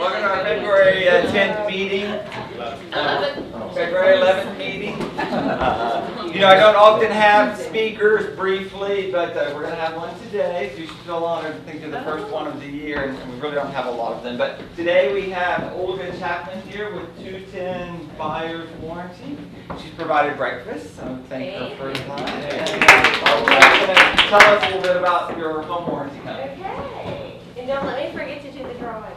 Welcome to our February 10th meeting. February 11th meeting. I don't often have speakers briefly, but we're going to have one today. So you should feel honored to think you're the first one of the year, and we really don't have a lot of them. But today we have Olga Chapman here with 210 Buyer's Warranty. She's provided breakfast, so thank her for her time. And tell us a little bit about your home warranty company. Okay. And don't let me forget to do the drawing.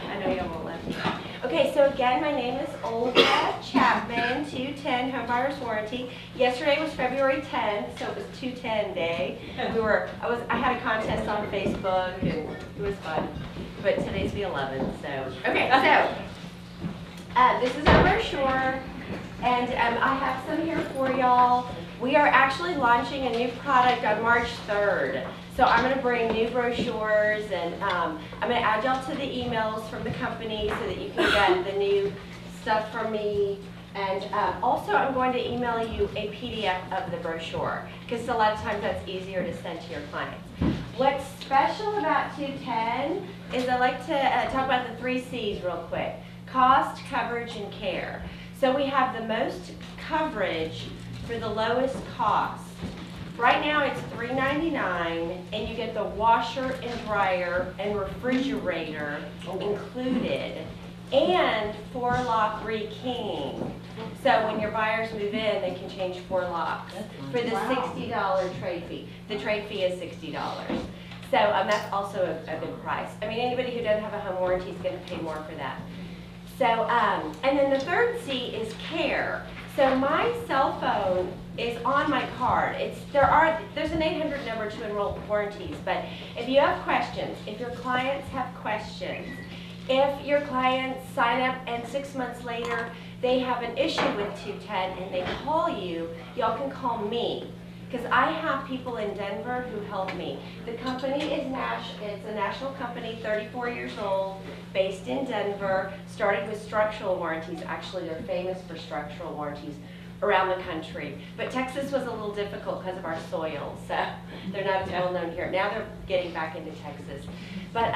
I know you won't let me. Okay, so again, my name is Olga Chapman, 210 Home Buyer's Warranty. Yesterday was February 10th, so it was 210 day. I had a contest on Facebook, and it was fun. But today's the 11th, so. Okay, so this is our brochure, and I have some here for y'all. We are actually launching a new product on March 3rd. So I'm going to bring new brochures, and I'm going to add y'all to the emails from the company so that you can get the new stuff from me. And also I'm going to email you a PDF of the brochure, because a lot of times that's easier to send to your clients. What's special about 210 is I like to talk about the 3 C's real quick: cost, coverage, and care. So we have the most coverage for the lowest cost. Right now it's $3.99, and you get the washer and dryer and refrigerator included, and 4-lock re-keying. So when your buyers move in, they can change 4 locks for the $60 trade fee. The trade fee is $60. So that's also a good price. I mean, anybody who doesn't have a home warranty is going to pay more for that. So, and then the 3rd C is care. So my cell phone is on my card. There's an 800 number to enroll warranties, but if you have questions, if your clients have questions, if your clients sign up and 6 months later they have an issue with 210 and they call you, y'all can call me, because I have people in Denver who help me. The company is it's a national company, 34 years old, based in Denver, started with structural warranties. Actually, they're famous for structural warranties around the country. But Texas was a little difficult because of our soil, so they're not as well known here. Now they're getting back into Texas. But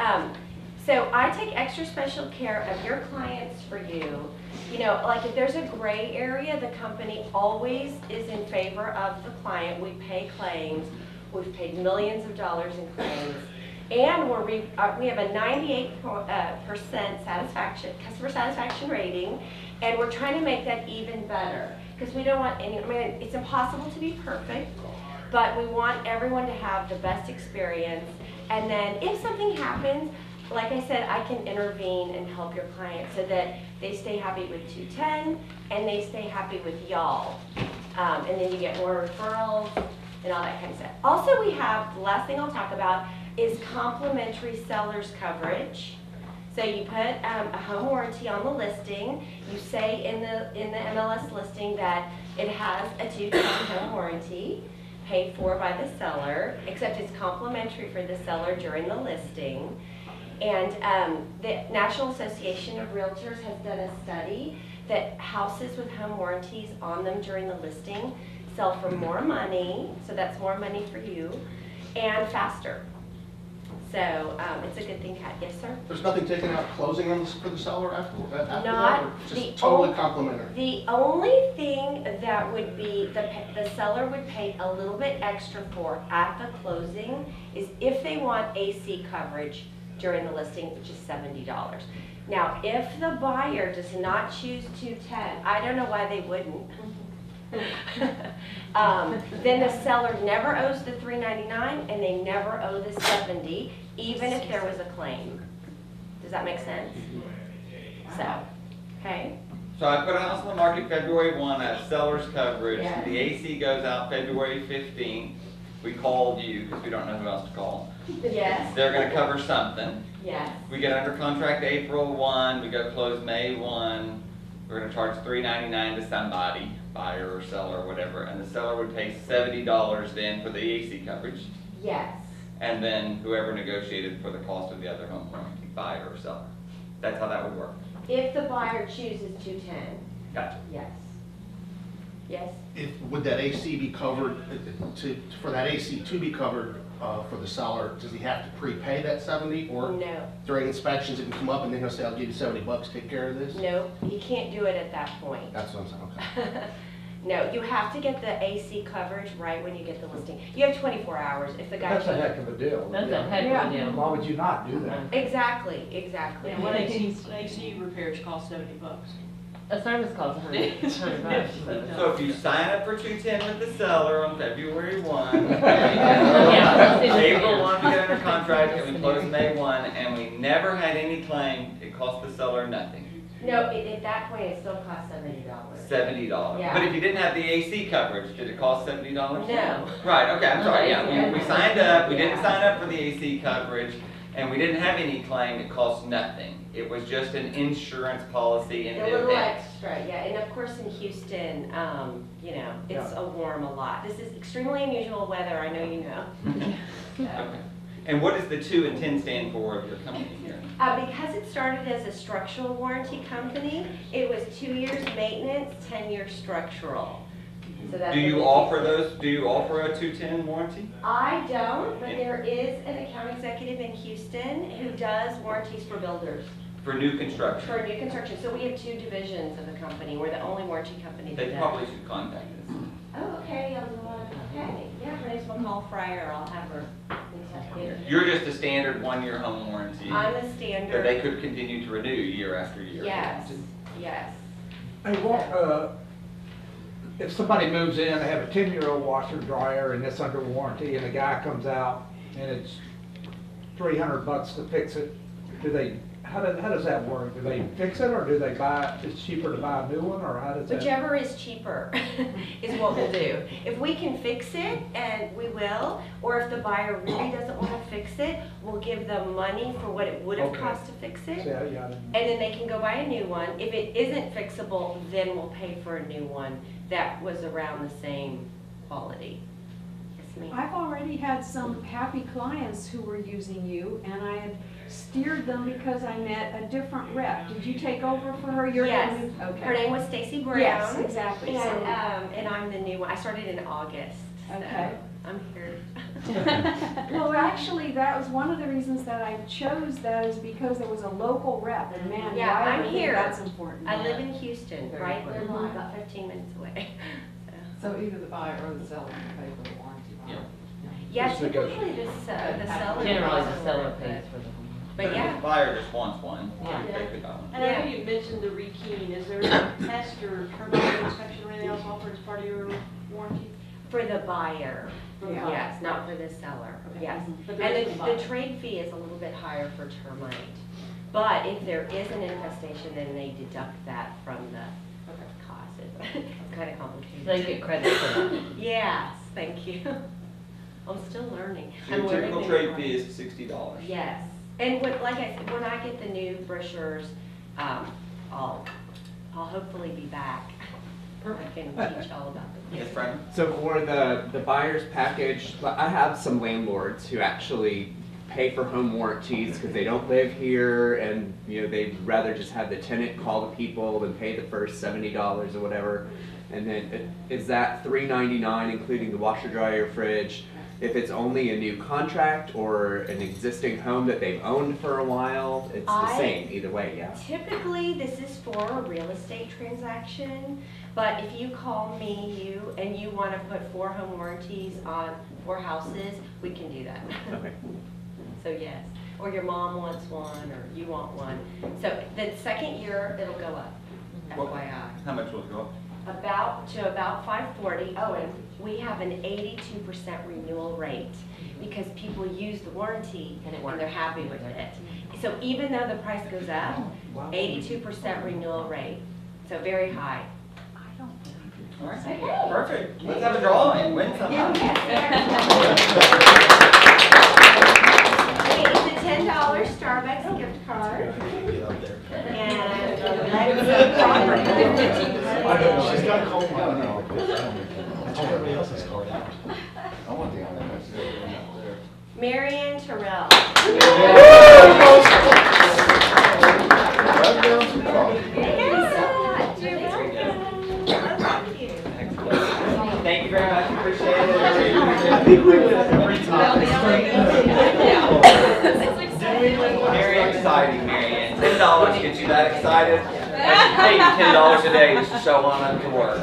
so I take extra special care of your clients for you. Like if there's a gray area, the company always is in favor of the client. We pay claims. We've paid millions of dollars in claims. And we have a 98% customer satisfaction rating, and we're trying to make that even better, because we don't want it's impossible to be perfect, but we want everyone to have the best experience. And then if something happens, like I said, I can intervene and help your client so that they stay happy with 210 and they stay happy with y'all. And then you get more referrals and all that kind of stuff. Also, we have, the last thing I'll talk about is complimentary seller's coverage. So you put a home warranty on the listing. You say in the MLS listing that it has a 210 home warranty, paid for by the seller, except it's complimentary for the seller during the listing. And the National Association of Realtors has done a study that houses with home warranties on them during the listing sell for more money, so that's more money for you, and faster. So it's a good thing to have. Yes, sir? There's nothing taken out closing on this for the seller after Not that, or just totally complimentary? The only thing that would be the seller would pay a little bit extra for at the closing is if they want AC coverage during the listing, which is $70. Now, if the buyer does not choose 210, I don't know why they wouldn't. Then the seller never owes the $3.99 and they never owe the $70, even if there was a claim. Does that make sense? So, okay. So I put a house on the market February 1 at seller's coverage. Yeah. The AC goes out February 15th. We called you because we don't know who else to call. Yes. They're going to cover something. Yes. We get under contract April 1. We go close May 1. We're going to charge $3.99 to somebody, buyer or seller or whatever, and the seller would pay $70 then for the AC coverage, Yes. and then whoever negotiated for the cost of the other home warranty, buyer or seller. That's how that would work. If the buyer chooses 210, Gotcha. yes. Yes? Would that AC be covered, for that AC to be covered for the seller, does he have to prepay that 70? Or No. during inspections, it can come up and then he'll say, I'll give you $70, take care of this? No, you can't do it at that point. That's what I'm saying, okay. No, you have to get the AC coverage right when you get the listing. You have 24 hours if the guy. That's a heck of a deal. That's a heck of a deal. Why would you not do that? Exactly, exactly. And what AC repairs cost $70. A service costs $100. So if you sign up for 210 with the seller on February 1, Yeah. April 1, we get under contract, and we close May 1, and we never had any claim, it cost the seller nothing. No, at that point, it still costs $70. $70. Yeah. But if you didn't have the AC coverage, did it cost $70? No. Right, okay, I'm sorry, No, yeah, we signed up, we didn't Yeah. sign up for the AC coverage, and we didn't have any claim, it cost nothing. It was just an insurance policy in A the little event. extra, yeah, and of course in Houston, you know, it's Yeah. a warm a lot. This is extremely unusual weather, I know you know. So, Okay. And what does the 2 and 10 stand for of your company here? because it started as a structural warranty company, it was 2 years maintenance, 10 years structural. So that's Do what you it offer is. those, do you offer a 210 warranty? I don't, but there is an account executive in Houston who does warranties for builders, For new construction? for new construction. So we have 2 divisions of the company. We're the only warranty company that They does. probably should contact us. Oh, okay, okay. Yeah, her name's McCall Fryer. I'll have her. You're just a standard 1-year home warranty I'm a that standard. they could continue to renew year after year. Yes, yes. Hey, what, if somebody moves in, they have a 10-year-old washer dryer and it's under warranty, and the guy comes out and it's $300 to fix it, how does that work? Do they fix it, or do they buy, it's cheaper to buy a new one, or how does that? Whichever is cheaper is what we'll do. If we can fix it, and we will, or if the buyer really doesn't want to fix it, we'll give them money for what it would have Okay. cost to fix it. Yeah, yeah. And then they can go buy a new one. If it isn't fixable, then we'll pay for a new one that was around the same quality. Yes, ma'am. I've already had some happy clients who were using you, and I had steered them because I met a different rep. Did you take over for her? You're the Yes. new- Okay. Her name was Stacy Brown. Yes, exactly. And I'm the new one. I started in August. So Okay. I'm here. Well, actually, that was one of the reasons that I chose that is because there was a local rep, and man, Yeah, why I'm I think here. that's important. I live in Houston, Very right there, close. about 15 minutes away. So. So either the buyer or the seller can pay for the warranty, right? Yeah, Just typically the seller. Generally, the buys seller one, pays but- for the home. But yeah. The buyer just wants one. Yeah. They could buy one. And I know you mentioned the rekeying. Is there a test or terminal inspection or anything else offered as part of your warranty? For the buyer, For the Yeah. buyer? yes, not for the seller, Okay. yes. But there is And the the buyer. trade fee is a little bit higher for termite. But if there is an infestation, then they deduct that from the cost. It's kind of complicated. They get credit for that. Yes, thank you. I'm still learning. So I'm your learning typical the trade new fee is $60. Yes, and what, like I said, when I get the new brochures, I'll hopefully be back. I can teach all about them. Yes, Frank? So for the buyer's package, I have some landlords who actually pay for home warranties because they don't live here, and they'd rather just have the tenant call the people than pay the first $70 or whatever. And then is that $399 including the washer, dryer, fridge? If it's only a new contract or an existing home that they've owned for a while, it's the same either way, yeah. Typically, this is for a real estate transaction, but if you call me, and you want to put 4 home warranties on 4 houses, we can do that. Okay. So yes, or your mom wants one, or you want one. So the second year, it'll go up, What- FYI. How much will it go up? About $540. Oh, and we have an 82% renewal rate because people use the warranty And it and works. they're happy with it. So even though the price goes up, Wow. 82% renewal rate, so very high. All right, perfect. Let's have a drawing, win something. Okay, it's a $10 Starbucks gift card. And let's property. She's got a cold one. I took everybody else's card out. I want the other one. Marion Terrell. Write down some coffee. Thank you so much. You're welcome. Oh, thank you. Excellent. Very exciting, Marianne. $10 gets you that excited? That's paying $10 a day just to show on up to work.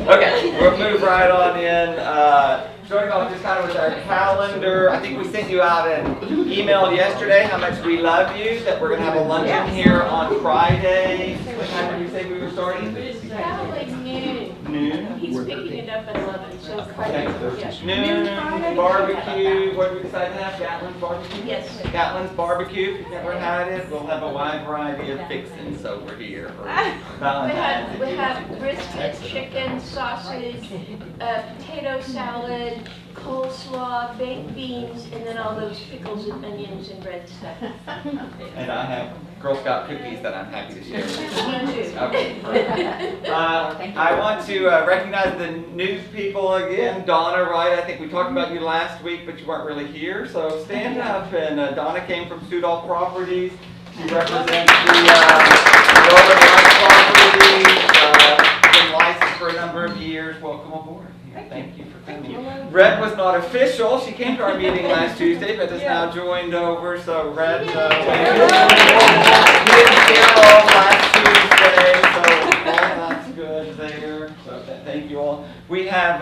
Okay, we'll move right on in. Starting off just kind of with our calendar. I think we sent you out an email yesterday how much we love you, that we're going to have a luncheon here on Friday. What time did we say we were starting? Probably noon. Noon. He's picking it up at 11, so Okay. yes. Noon, barbecue, what do we decide to have? Gatlin's barbecue? Yes. Gatlin's barbecue, if you've never had it, we'll have a wide variety of fixings over here for Valentine's. We have brisket, chicken, sausage, potato salad, coleslaw, baked beans, and then all those pickles and onions and red stuff. And I have Girl Scout cookies that I'm happy to share with you. Me too. Okay, perfect. I want to recognize the news people again. Donna Wright, I think we talked about you last week, but you weren't really here, so stand up. And Donna came from Sudol Properties. She represents the Northern Light Properties. Been licensed for a number of years. Welcome aboard. Thank you for coming. Red was not official. She came to our meeting last Tuesday, but has now joined over. So Red, we didn't hear all last Tuesday, so all that's good there. So thank you all. We have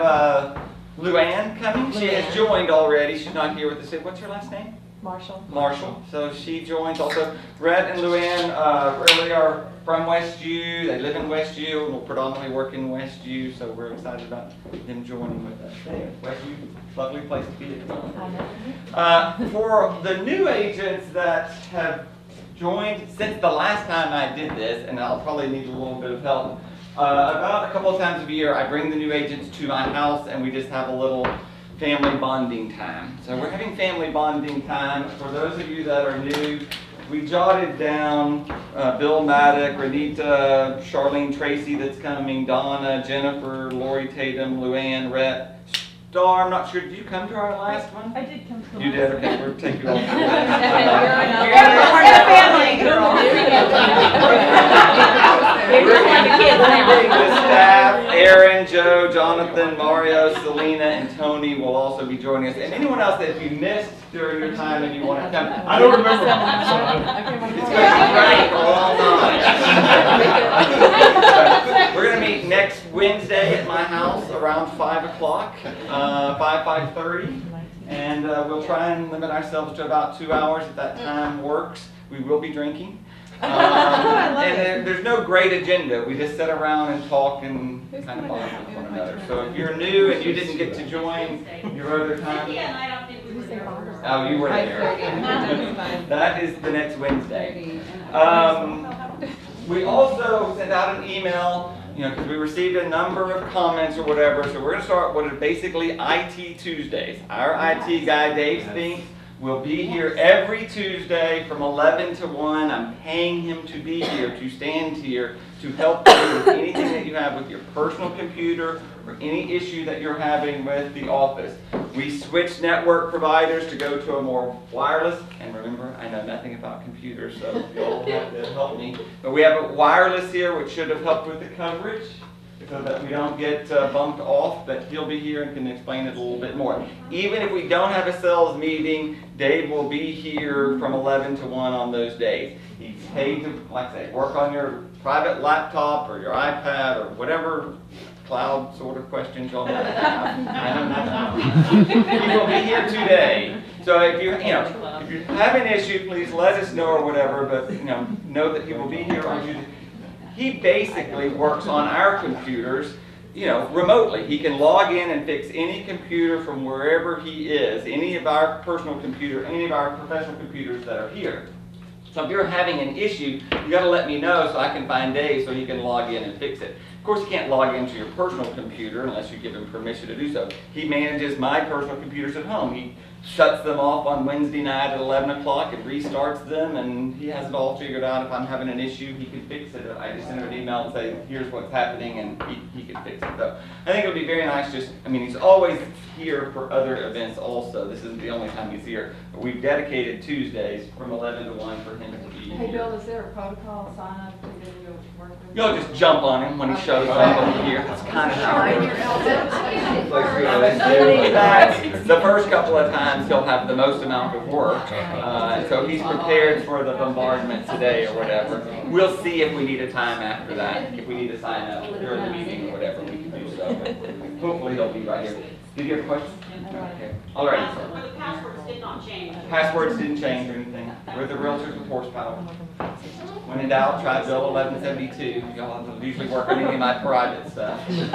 Luann coming. She has joined already. She's not here with us. What's her last name? Marshall. So she joins also. Red and Luann really are from Westview. They live in Westview and will predominantly work in Westview. So we're excited about them joining with us there. Westview, lovely place to be. For the new agents that have joined since the last time I did this, and I'll probably need a little bit of help. About a couple of times a year, I bring the new agents to my house and we just have a little family bonding time. So we're having family bonding time. For those of you that are new, we jotted down Bill Maddock, Renita, Charlene Tracy that's coming, Donna, Jennifer, Lori Tatum, Luann, Rhett, Star. I'm not sure, did you come to our last one? I did come to You did? Okay, we'll take you all. We're going to bring the staff, Aaron, Joe, Jonathan, Mario, Selena, and Tony will also be joining us. And anyone else that you missed during your time and you want to come, I don't remember. It's going to be great for a long time. We're going to meet next Wednesday at my house around 5 o'clock, 5:30. And we'll try and limit ourselves to about 2 hours if that time works. We will be drinking. And there's no great agenda. We just sit around and talk and kind of bond with one another. So if you're new and you didn't get to join your other time, oh, you were there. That is the next Wednesday. We also sent out an email, because we received a number of comments or whatever. So we're going to start what are basically IT Tuesdays. Our IT guy, Dave Spinks, will be here every Tuesday from 11 to 1. I'm paying him to be here, to stand here, to help you with anything that you have with your personal computer or any issue that you're having with the office. We switched network providers to go to a more wireless, and remember, I know nothing about computers, so you'll have to help me. But we have a wireless here, which should have helped with the coverage, so that we don't get bumped off, but he'll be here and can explain it a little bit more. Even if we don't have a sales meeting, Dave will be here from 11 to 1 on those days. He's paid to, like I say, work on your private laptop or your iPad or whatever cloud sort of questions y'all might have. I don't know. He will be here today. So if you have an issue, please let us know or whatever, but know that he will be here on Tuesday. He basically works on our computers, remotely. He can log in and fix any computer from wherever he is, any of our personal computer, any of our professional computers that are here. So if you're having an issue, you got to let me know so I can find Dave so he can log in and fix it. Of course, you can't log into your personal computer unless you give him permission to do so. He manages my personal computers at home. He shuts them off on Wednesday night at 11 o'clock and restarts them, and he has it all figured out. If I'm having an issue, he can fix it. I just send him an email and say, here's what's happening, and he can fix it. So I think it would be very nice he's always here for other events also. This isn't the only time he's here. But we've dedicated Tuesdays from 11 to 1 for him to be Hey here. Bill, is there a protocol sign up to do your work? You'll just jump on him when he shows up over here. That's kind of how Showing it your works. elbows. The first couple of times he'll have the most amount of work, so he's prepared for the bombardment today or whatever. We'll see if we need a time after that, if we need to sign up during the meeting or whatever, we can do so. Hopefully he'll be right here. Did you have a question? Okay. All right. Or the passwords did not change. Passwords didn't change or anything. We're the realtors with horsepower. When in doubt, try Bill 1172. Y'all usually work on any of my private stuff. In case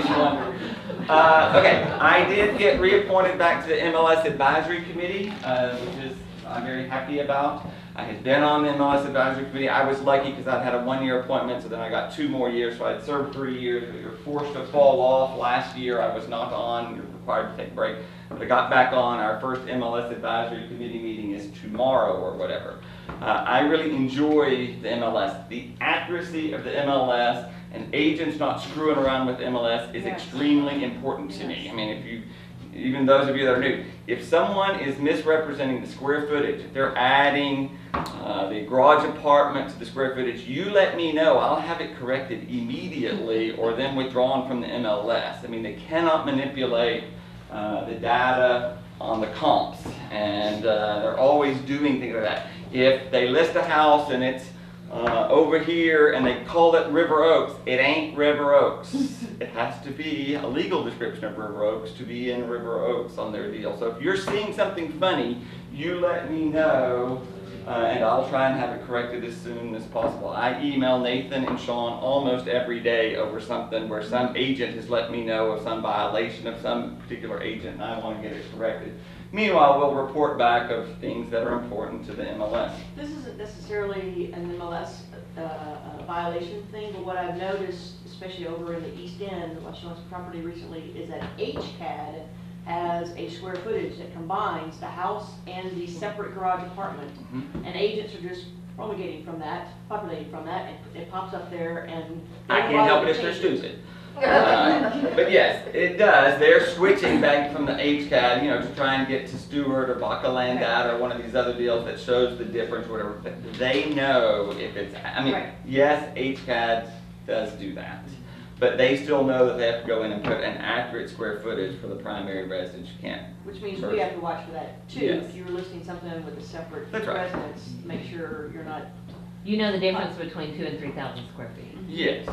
you wonder. Okay, I did get reappointed back to the MLS Advisory Committee, which is I'm very happy about. I had been on the MLS Advisory Committee. I was lucky because I'd had a one-year appointment, so then I got 2 more years. So I'd served 3 years. We were forced to fall off last year. I was not on. You're required to take a break. But I got back on. Our first MLS Advisory Committee meeting is tomorrow or whatever. I really enjoy the MLS. The accuracy of the MLS and agents not screwing around with MLS is extremely important to me. I mean, if you, even those of you that are new, if someone is misrepresenting the square footage, if they're adding the garage apartment to the square footage, you let me know. I'll have it corrected immediately or then withdrawn from the MLS. I mean, they cannot manipulate the data on the comps, and they're always doing things like that. If they list a house and it's over here and they call it River Oaks, it ain't River Oaks. It has to be a legal description of River Oaks to be in River Oaks on their deal. So if you're seeing something funny, you let me know, and I'll try and have it corrected as soon as possible. I email Nathan and Sean almost every day over something where some agent has let me know of some violation of some particular agent, and I want to get it corrected. Meanwhile, we'll report back of things that are important to the MLS. This isn't necessarily an MLS violation thing, but what I've noticed, especially over in the East End, watching on some property recently, is that HCAD has a square footage that combines the house and the separate garage apartment. And agents are just promulgating from that, populating from that, and it pops up there and... I can't help it if they're stupid. But yes, it does. They're switching back from the HCAD, you know, to try and get to Stewart or Baca Land Data or one of these other deals that shows the difference or whatever. But they know if it's, I mean, yes, HCAD does do that. But they still know that they have to go in and put an accurate square footage for the primary residence. You can't. Which means we have to watch for that too. Yes. If you're listing something with a separate That's right. residence, make sure you're not... You know the difference between 2,000 and 3,000 square feet. Yes.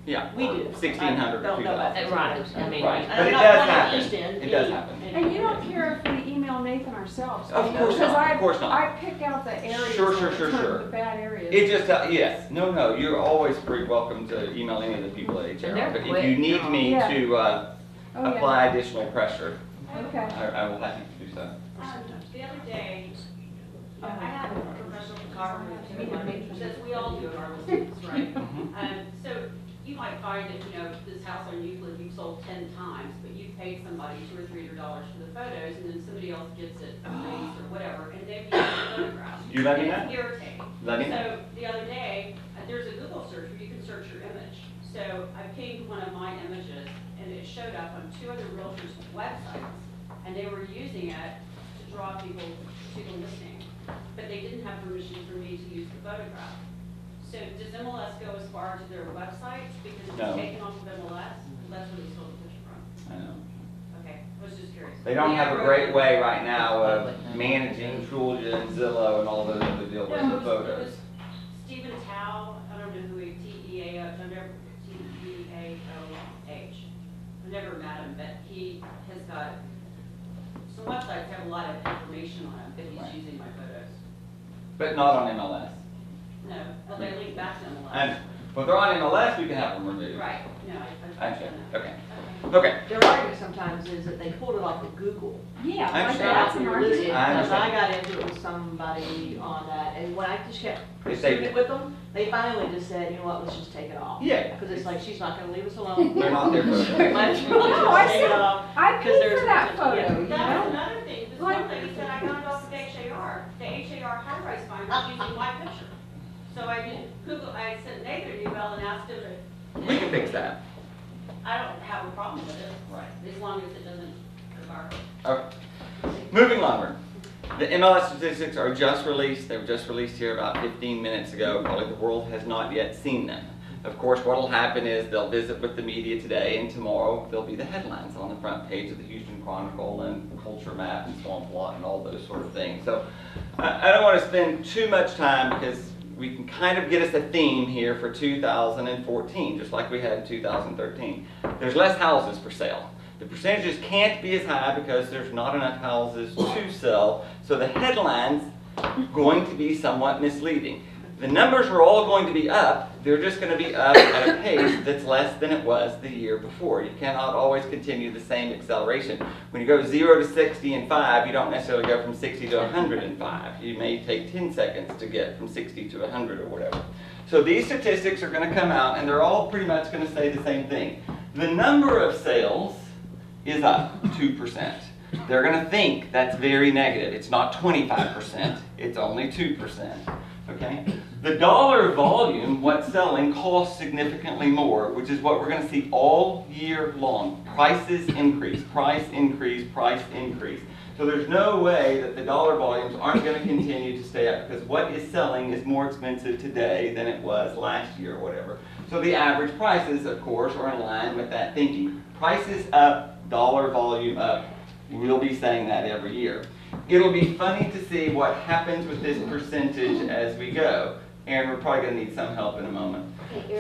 Yeah. We do. 1,600 don't or know about 2,000. Right, I mean, Right. And But it not does on the happen. East End, It does any- happen. And you don't care if we email Nathan ourselves? Of course Because not, of course not. I pick out the areas. Sure, The bad areas. It just, yes, no, you're always pretty welcome to email any of the people at HR. they're But if quick. you need me Yeah. to Oh, yeah. apply additional pressure, Okay. I will have you to do so. The other day, I had a professional photographer do my pictures, as we all do in our listings, right? So you might find that, you know, this house on Euclid you've sold 10 times, but you've paid somebody $200 or $300 for the photos, and then somebody else gets it amazed or whatever, and they've used the photographs. You let me And know. it's irritating. Let me know. So the other day, there's a Google search where you can search your image. So I pinged one of my images, and it showed up on 2 other realtors' websites, and they were using it to draw people to the listing, but they didn't have permission for me to use the photograph. So does MLS go as far to their websites because it's No. taken off of MLS? That's where they stole the picture from. I know. Okay, I was just curious. They don't have a great way right now of managing Trulia and Zillow and all those other deals with the No, it was photos. Stephen Tao, I don't know who he, T-E-A-O, I've never, T-E-A-O-H. I've never met him, but he has got, some websites have a lot of information on them, but he's Right. using my photos. But not on MLS. No, well, they link back to MLS. And, well, if they're on MLS, we can have them removed. Right, no, I I've understand, done that. okay. Okay, Their argument sometimes is that they pulled it off of Google. Yeah, I like understand. that's an argument. I Because I understand. got into it with somebody on that, and when I just kept If they- pursuing it with them, they finally just said, you know what, let's just take it off. Yeah. Because it's like, she's not gonna leave us alone. they're not there photos. Let's No, I just take said, it off. I 'Cause paid there's- for that yeah. photo, you That was know? another thing, this Like- one lady said I got it off of HAR, the HAR high-rise finder using my picture. So I did Google, I sent Nathan an email and asked him to. We can fix that. I don't have a problem with it. Right. As long as it doesn't require. Okay. Moving onward. The MLS statistics are just released. They were just released here about 15 minutes ago. Probably the world has not yet seen them. Of course, what will happen is they'll visit with the media today, and tomorrow there'll be the headlines on the front page of the Houston Chronicle and Culture Map and Swamp Lot and all those sort of things. So I don't want to spend too much time because we can kind of get us a theme here for 2014, just like we had in 2013. There's less houses for sale. The percentages can't be as high because there's not enough houses to sell, so the headline's going to be somewhat misleading. The numbers are all going to be up, they're just going to be up at a pace that's less than it was the year before. You cannot always continue the same acceleration. When you go 0 to 60 in 5, you don't necessarily go from 60 to 100 in 5. You may take 10 seconds to get from 60 to 100 or whatever. So these statistics are going to come out, and they're all pretty much going to say the same thing. The number of sales is up 2%. They're going to think that's very negative. It's not 25%, it's only 2%. Okay? The dollar volume, what's selling, costs significantly more, which is what we're going to see all year long. Prices increase, price increase, price increase. So there's no way that the dollar volumes aren't going to continue to stay up, because what is selling is more expensive today than it was last year or whatever. So the average prices, of course, are in line with that thinking. Prices up, dollar volume up. We'll be saying that every year. It'll be funny to see what happens with this percentage as we go. Aaron, we're probably going to need some help in a moment.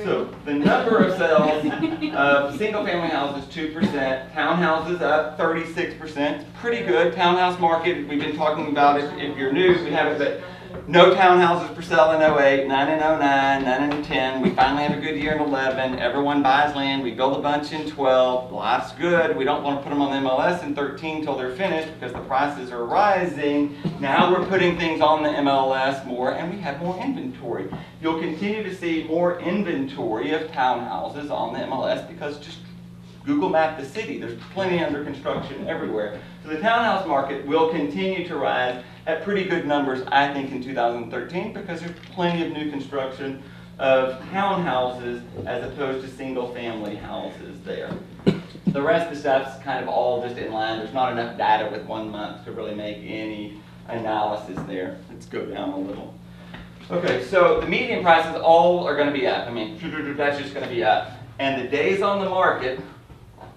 So the number of sales of single-family houses, 2%. Townhouses up 36%. Pretty good. Townhouse market, we've been talking about it. If you're new, we have it, but no townhouses for sale in 08, none in 09, none in 10. We finally have a good year in 11. Everyone buys land. We build a bunch in 12. Life's good. We don't want to put them on the MLS in 13 until they're finished because the prices are rising. Now we're putting things on the MLS more, and we have more inventory. You'll continue to see more inventory of townhouses on the MLS because just Google map the city. There's plenty under construction everywhere. So the townhouse market will continue to rise at pretty good numbers, I think, in 2013 because there's plenty of new construction of townhouses as opposed to single-family houses there. The rest of the stuff's kind of all just in line. There's not enough data with 1 month to really make any analysis there. Let's go down a little. Okay, so the median prices all are going to be up. I mean, that's just going to be up. And the days on the market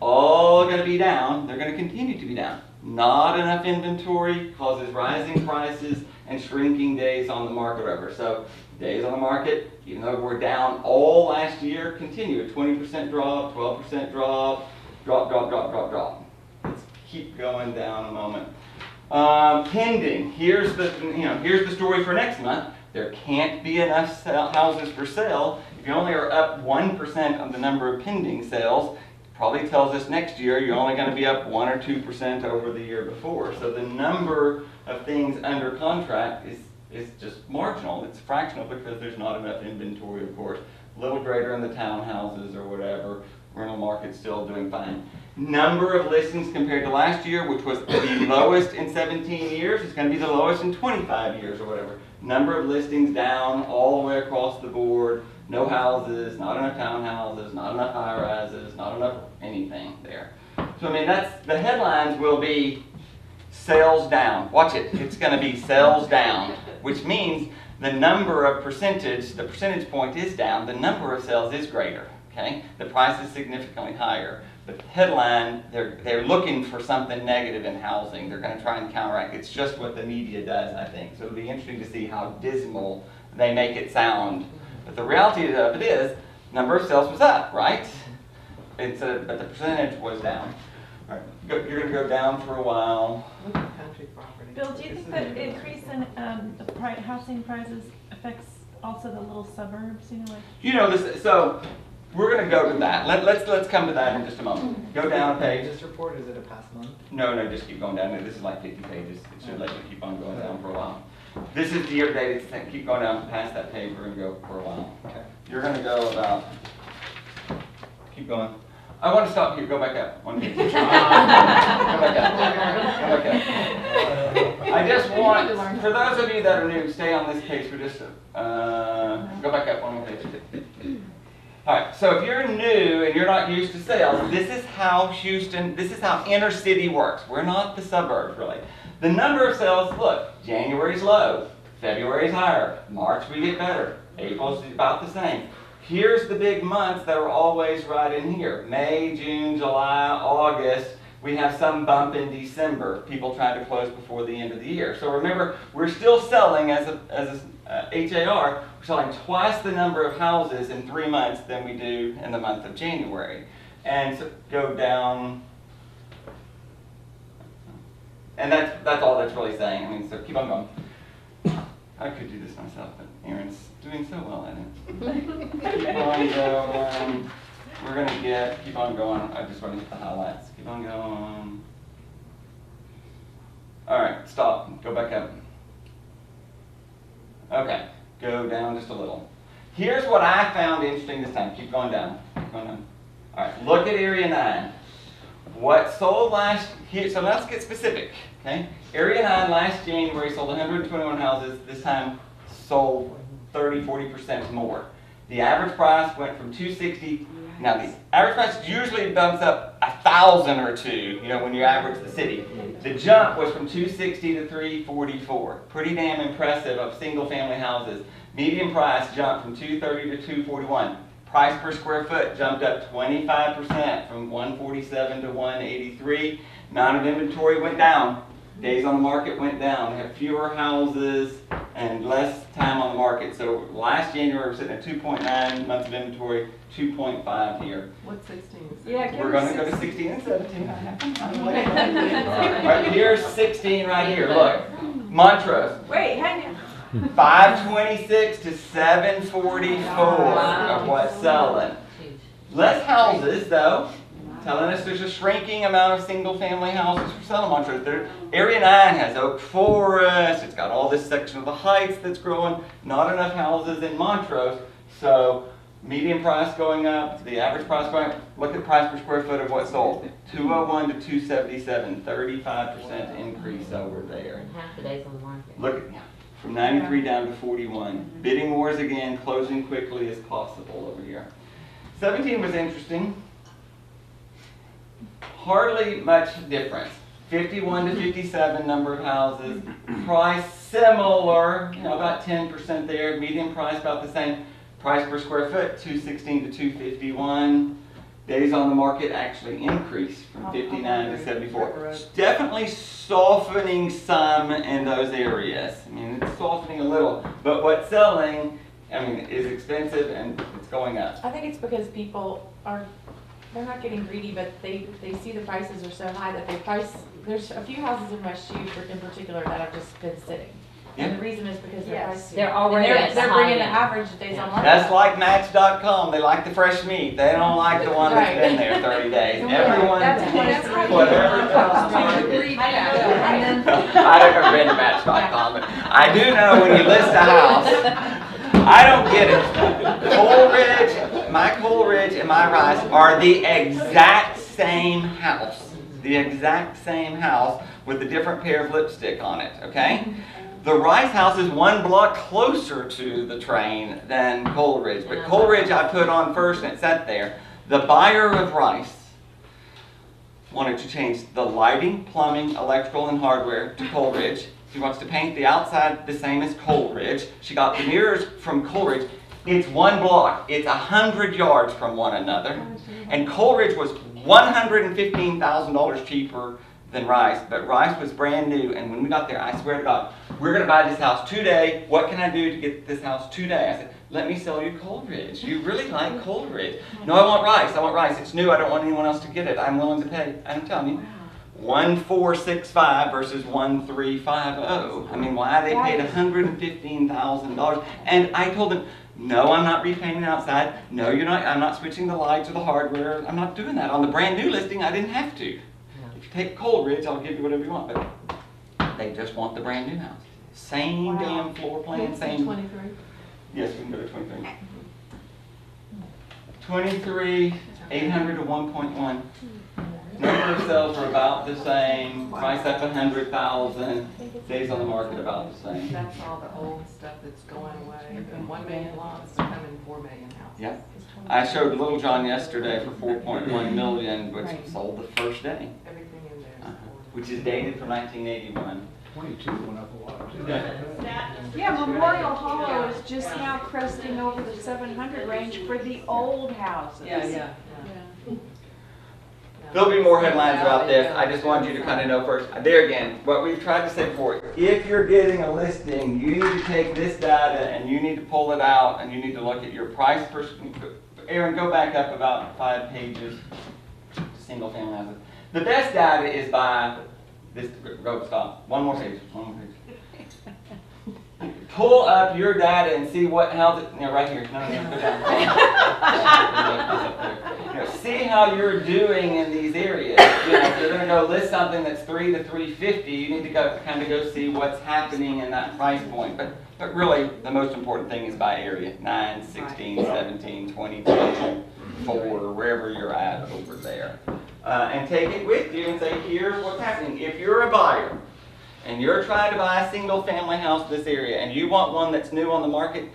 all going to be down. They're going to continue to be down. Not enough inventory causes rising prices and shrinking days on the market over. So days on the market, even though we're down all last year, continue a 20% drop, 12% drop, drop. Let's keep going down a moment. Pending. Here's the story for next month. There can't be enough houses for sale. If you only are up 1% on the number of pending sales, probably tells us next year you're only going to be up 1 or 2% over the year before. So the number of things under contract is just marginal. It's fractional because there's not enough inventory, of course. A little greater in the townhouses or whatever. Rental market's still doing fine. Number of listings compared to last year, which was the lowest in 17 years, is going to be the lowest in 25 years or whatever. Number of listings down all the way across the board. No houses, not enough townhouses, not enough high-rises, not enough anything there. So I mean, the headlines will be sales down. Watch it. It's going to be sales down, which means the number of percentage, the percentage point is down. The number of sales is greater. Okay, the price is significantly higher. But the headline, they're looking for something negative in housing. They're going to try and counteract. It's just what the media does, I think. So it'll be interesting to see how dismal they make it sound. But the reality of it is, number of sales was up, right? But the percentage was down. All right, you're going to go down for a while. Bill, do you think that increase in housing prices affects also the little suburbs? So we're going to go to that. Let's come to that in just a moment. Go down a page. This report, is it a past month? No, just keep going down. This is like 50 pages. It should let you keep on going down for a while. This is the year-to-date. Keep going down past that page. We're going to go for a while. Okay. You're going to go about. Keep going. I want to stop here. Go back up. One page. Go back up. Go back up. I just want, for those of you that are new, stay on this page for just go back up one more page. All right, so if you're new and you're not used to sales, this is how Houston, this is how inner city works. We're not the suburbs, really. The number of sales, look, January's low, February's higher, March we get better, April's about the same. Here's the big months that are always right in here. May, June, July, August. We have some bump in December, people trying to close before the end of the year. So remember, we're still selling as a HAR, we're selling twice the number of houses in 3 months than we do in the month of January. And so go down, and that's all that's really saying. I mean, so keep on going. I could do this myself, but Aaron's doing so well at it. Keep on going. We're going to get, keep on going. I just want to hit the highlights. Keep on going. All right, stop. Go back up. Okay, go down just a little. Here's what I found interesting this time. Keep going down. Keep going down. All right, look at Area 9. What sold last year, so let's get specific, okay? Area 9 last January sold 121 houses. This time sold 30-40% more. The average price went from 260. Now the average price usually bumps up 1,000 or two, you know, when you average the city. The jump was from 260 to 344. Pretty damn impressive of single family houses. Median price jumped from 230 to 241. Price per square foot jumped up 25% from 147 to 183. Amount of inventory went down. Days on the market went down. We have fewer houses and less time on the market. So last January we're sitting at 2.9 months of inventory, 2.5 here. What's 16? Yeah, We're going to go to 16 and 17. Right, here's 16 right here. Look, Montrose. Wait, hang on. 526 to 744 of what's selling. Less houses though. Telling us there's a shrinking amount of single-family houses for selling Montrose. Area 9 has Oak Forest. It's got all this section of the Heights that's growing. Not enough houses in Montrose. So median price going up, the average price going up. Look at price per square foot of what sold. 201 to 277, 35% increase over there. And half the days on the market. Look at from 93 down to 41. Bidding wars again, closing quickly as possible over here. 17 was interesting. Hardly much difference. 51 to 57 number of houses. Price similar, you know, about 10% there. Median price about the same. Price per square foot, 216 to 251. Days on the market actually increased from 59 to 74. It's definitely softening some in those areas. I mean, it's softening a little, but what's selling, I mean, is expensive and it's going up. I think it's because people are, they're not getting greedy, but they see the prices are so high that they price, there's a few houses in West Shoe in particular that have just been sitting. And the reason is because their prices. They're already at the they're high bringing the end. average days on market. That's like Match.com. They like the fresh meat. They don't like the one that's been there 30 days. Everyone takes whatever comes to market. I've never been to Match.com, but I do know when you list a house, I don't get it. Coleridge, my Coleridge and my Rice are the exact same house. The exact same house with a different pair of lipstick on it, okay? The Rice house is 1 block closer to the train than Coleridge, but Coleridge I put on first and it sat there. The buyer of Rice wanted to change the lighting, plumbing, electrical, and hardware to Coleridge. She wants to paint the outside the same as Coleridge. She got the mirrors from Coleridge. It's 1 block. It's 100 yards from one another. And Coleridge was $115,000 cheaper than Rice, but Rice was brand new, and when we got there, I swear to God, we're going to buy this house today. What can I do to get this house today? I said, let me sell you Coleridge. You really like Coleridge. No, I want Rice. I want Rice. It's new. I don't want anyone else to get it. I'm willing to pay. I'm telling you. 1,465 versus 1,350. I mean, why they paid $115,000? And I told them, no, I'm not repainting outside. No, you're not. I'm not switching the lights or the hardware. I'm not doing that. On the brand new listing, I didn't have to. If you take Coleridge, I'll give you whatever you want. But they just want the brand new house. Same damn floor plan, same. 23. Yes, we can go to 23. 23, 800 to 1.1. Number of sales are about the same, price up 100,000, days on the market about the same. That's all the old stuff that's going away, the 1 million lots becoming 4 million houses. Yeah. I showed Little John yesterday for 4.1 million, which sold the first day, Everything in there is which is dated from 1981. 22 went up a lot. Yeah, Memorial Hollow is just now cresting over the 700 range for the old houses. Yeah. There'll be more headlines about this. I just wanted you to kind of know first. There again, what we've tried to say before, if you're getting a listing, you need to take this data and you need to pull it out and you need to look at your price per, Aaron, go back up about 5 pages to single family houses. The best data is by this, go stop, one more page. Pull up your data and see what, how's it, right here, no, go down. See how you're doing in these areas. If you're going to go list something that's 3 to 350, you need to go kind of go see what's happening in that price point. But really, the most important thing is by area, 9, 16, 17, 22, 4, wherever you're at over there. And take it with you and say, here's what's happening. If you're a buyer, and you're trying to buy a single family house in this area, and you want one that's new on the market,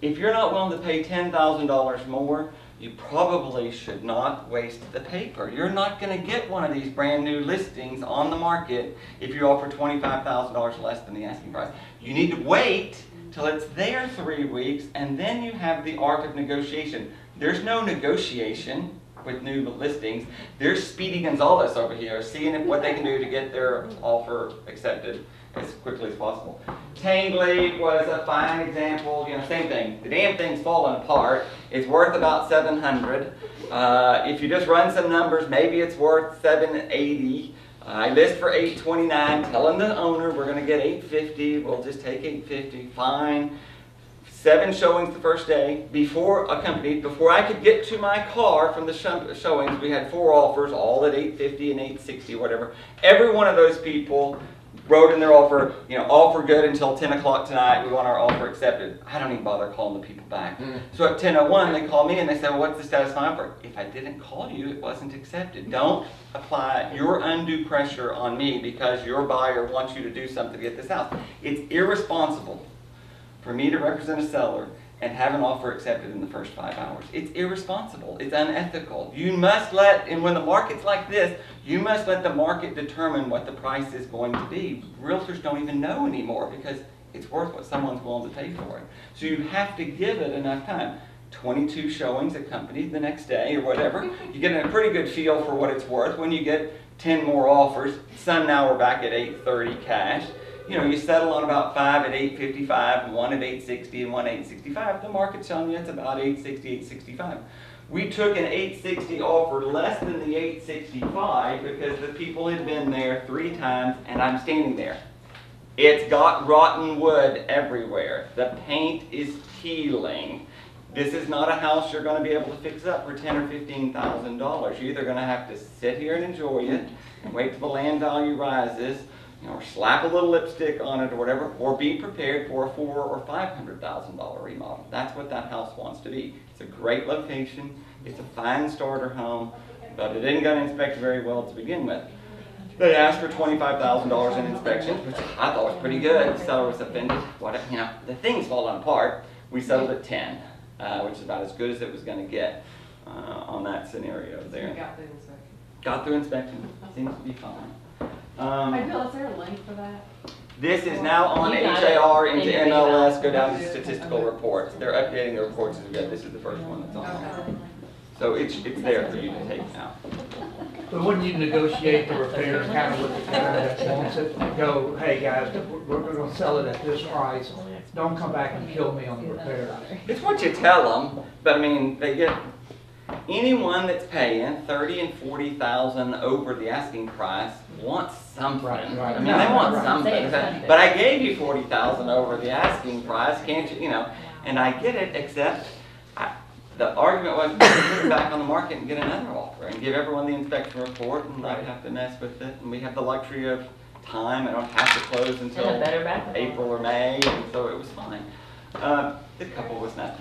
if you're not willing to pay $10,000 more, you probably should not waste the paper. You're not going to get one of these brand new listings on the market if you offer $25,000 less than the asking price. You need to wait till it's there 3 weeks, and then you have the art of negotiation. There's no negotiation with new listings. There's Speedy Gonzalez over here seeing what they can do to get their offer accepted as quickly as possible. Tangley was a fine example, same thing. The damn thing's falling apart. It's worth about $700. If you just run some numbers, maybe it's worth $780. I list for $829, telling the owner we're going to get $850. We'll just take $850, fine. 7 showings the first day, before I could get to my car from the showings, we had 4 offers, all at $850 and $860, whatever. Every one of those people wrote in their offer, offer good until 10 o'clock tonight, we want our offer accepted. I don't even bother calling the people back. So at 10:01, they call me and they say, well, what's the status of my offer? If I didn't call you, it wasn't accepted. Don't apply your undue pressure on me because your buyer wants you to do something to get this house. It's irresponsible for me to represent a seller and have an offer accepted in the first 5 hours. It's irresponsible. It's unethical. You must and when the market's like this, you must let the market determine what the price is going to be. Realtors don't even know anymore because it's worth what someone's willing to pay for it. So you have to give it enough time. 22 showings accompanied the next day or whatever. You get a pretty good feel for what it's worth. When you get 10 more offers, some now we're back at $830 cash. You settle on about 5 at $855, 1 at $860, and 1 at $865. The market's telling you it's about $860, $865. We took an $860 offer less than the $865 because the people had been there 3 times, and I'm standing there. It's got rotten wood everywhere. The paint is peeling. This is not a house you're going to be able to fix up for $10,000 or $15,000. You're either going to have to sit here and enjoy it and wait till the land value rises, or slap a little lipstick on it or whatever, or be prepared for a $400,000 or $500,000 remodel. That's what that house wants to be. It's a great location. It's a fine starter home, but it didn't get inspected very well to begin with. They asked for $25,000 in inspections, which I thought was pretty good. The seller was offended. The thing's falling apart. We settled at 10, which is about as good as it was going to get on that scenario there. You got through inspection. Got through inspection. Seems to be fine. Bill, is there a link for that? This is now on HAR into MLS, go down to statistical reports. They're updating the reports as we go. This is the first one that's on there. So it's there for you to take now. But wouldn't you negotiate the repairs kind of with the guy that wants it and go, hey guys, we're going to sell it at this price. Don't come back and kill me on the repairs. It's what you tell them, but I mean, they get anyone that's paying $30,000 and $40,000 over the asking price wants something. Right. I mean, they want something. But I gave you $40,000 over the asking price, can't you? And I get it, except the argument was put it back on the market and get another offer and give everyone the inspection report and not have to mess with it. And we have the luxury of time. I don't have to close until April or May, and so it was fine. The couple was nice.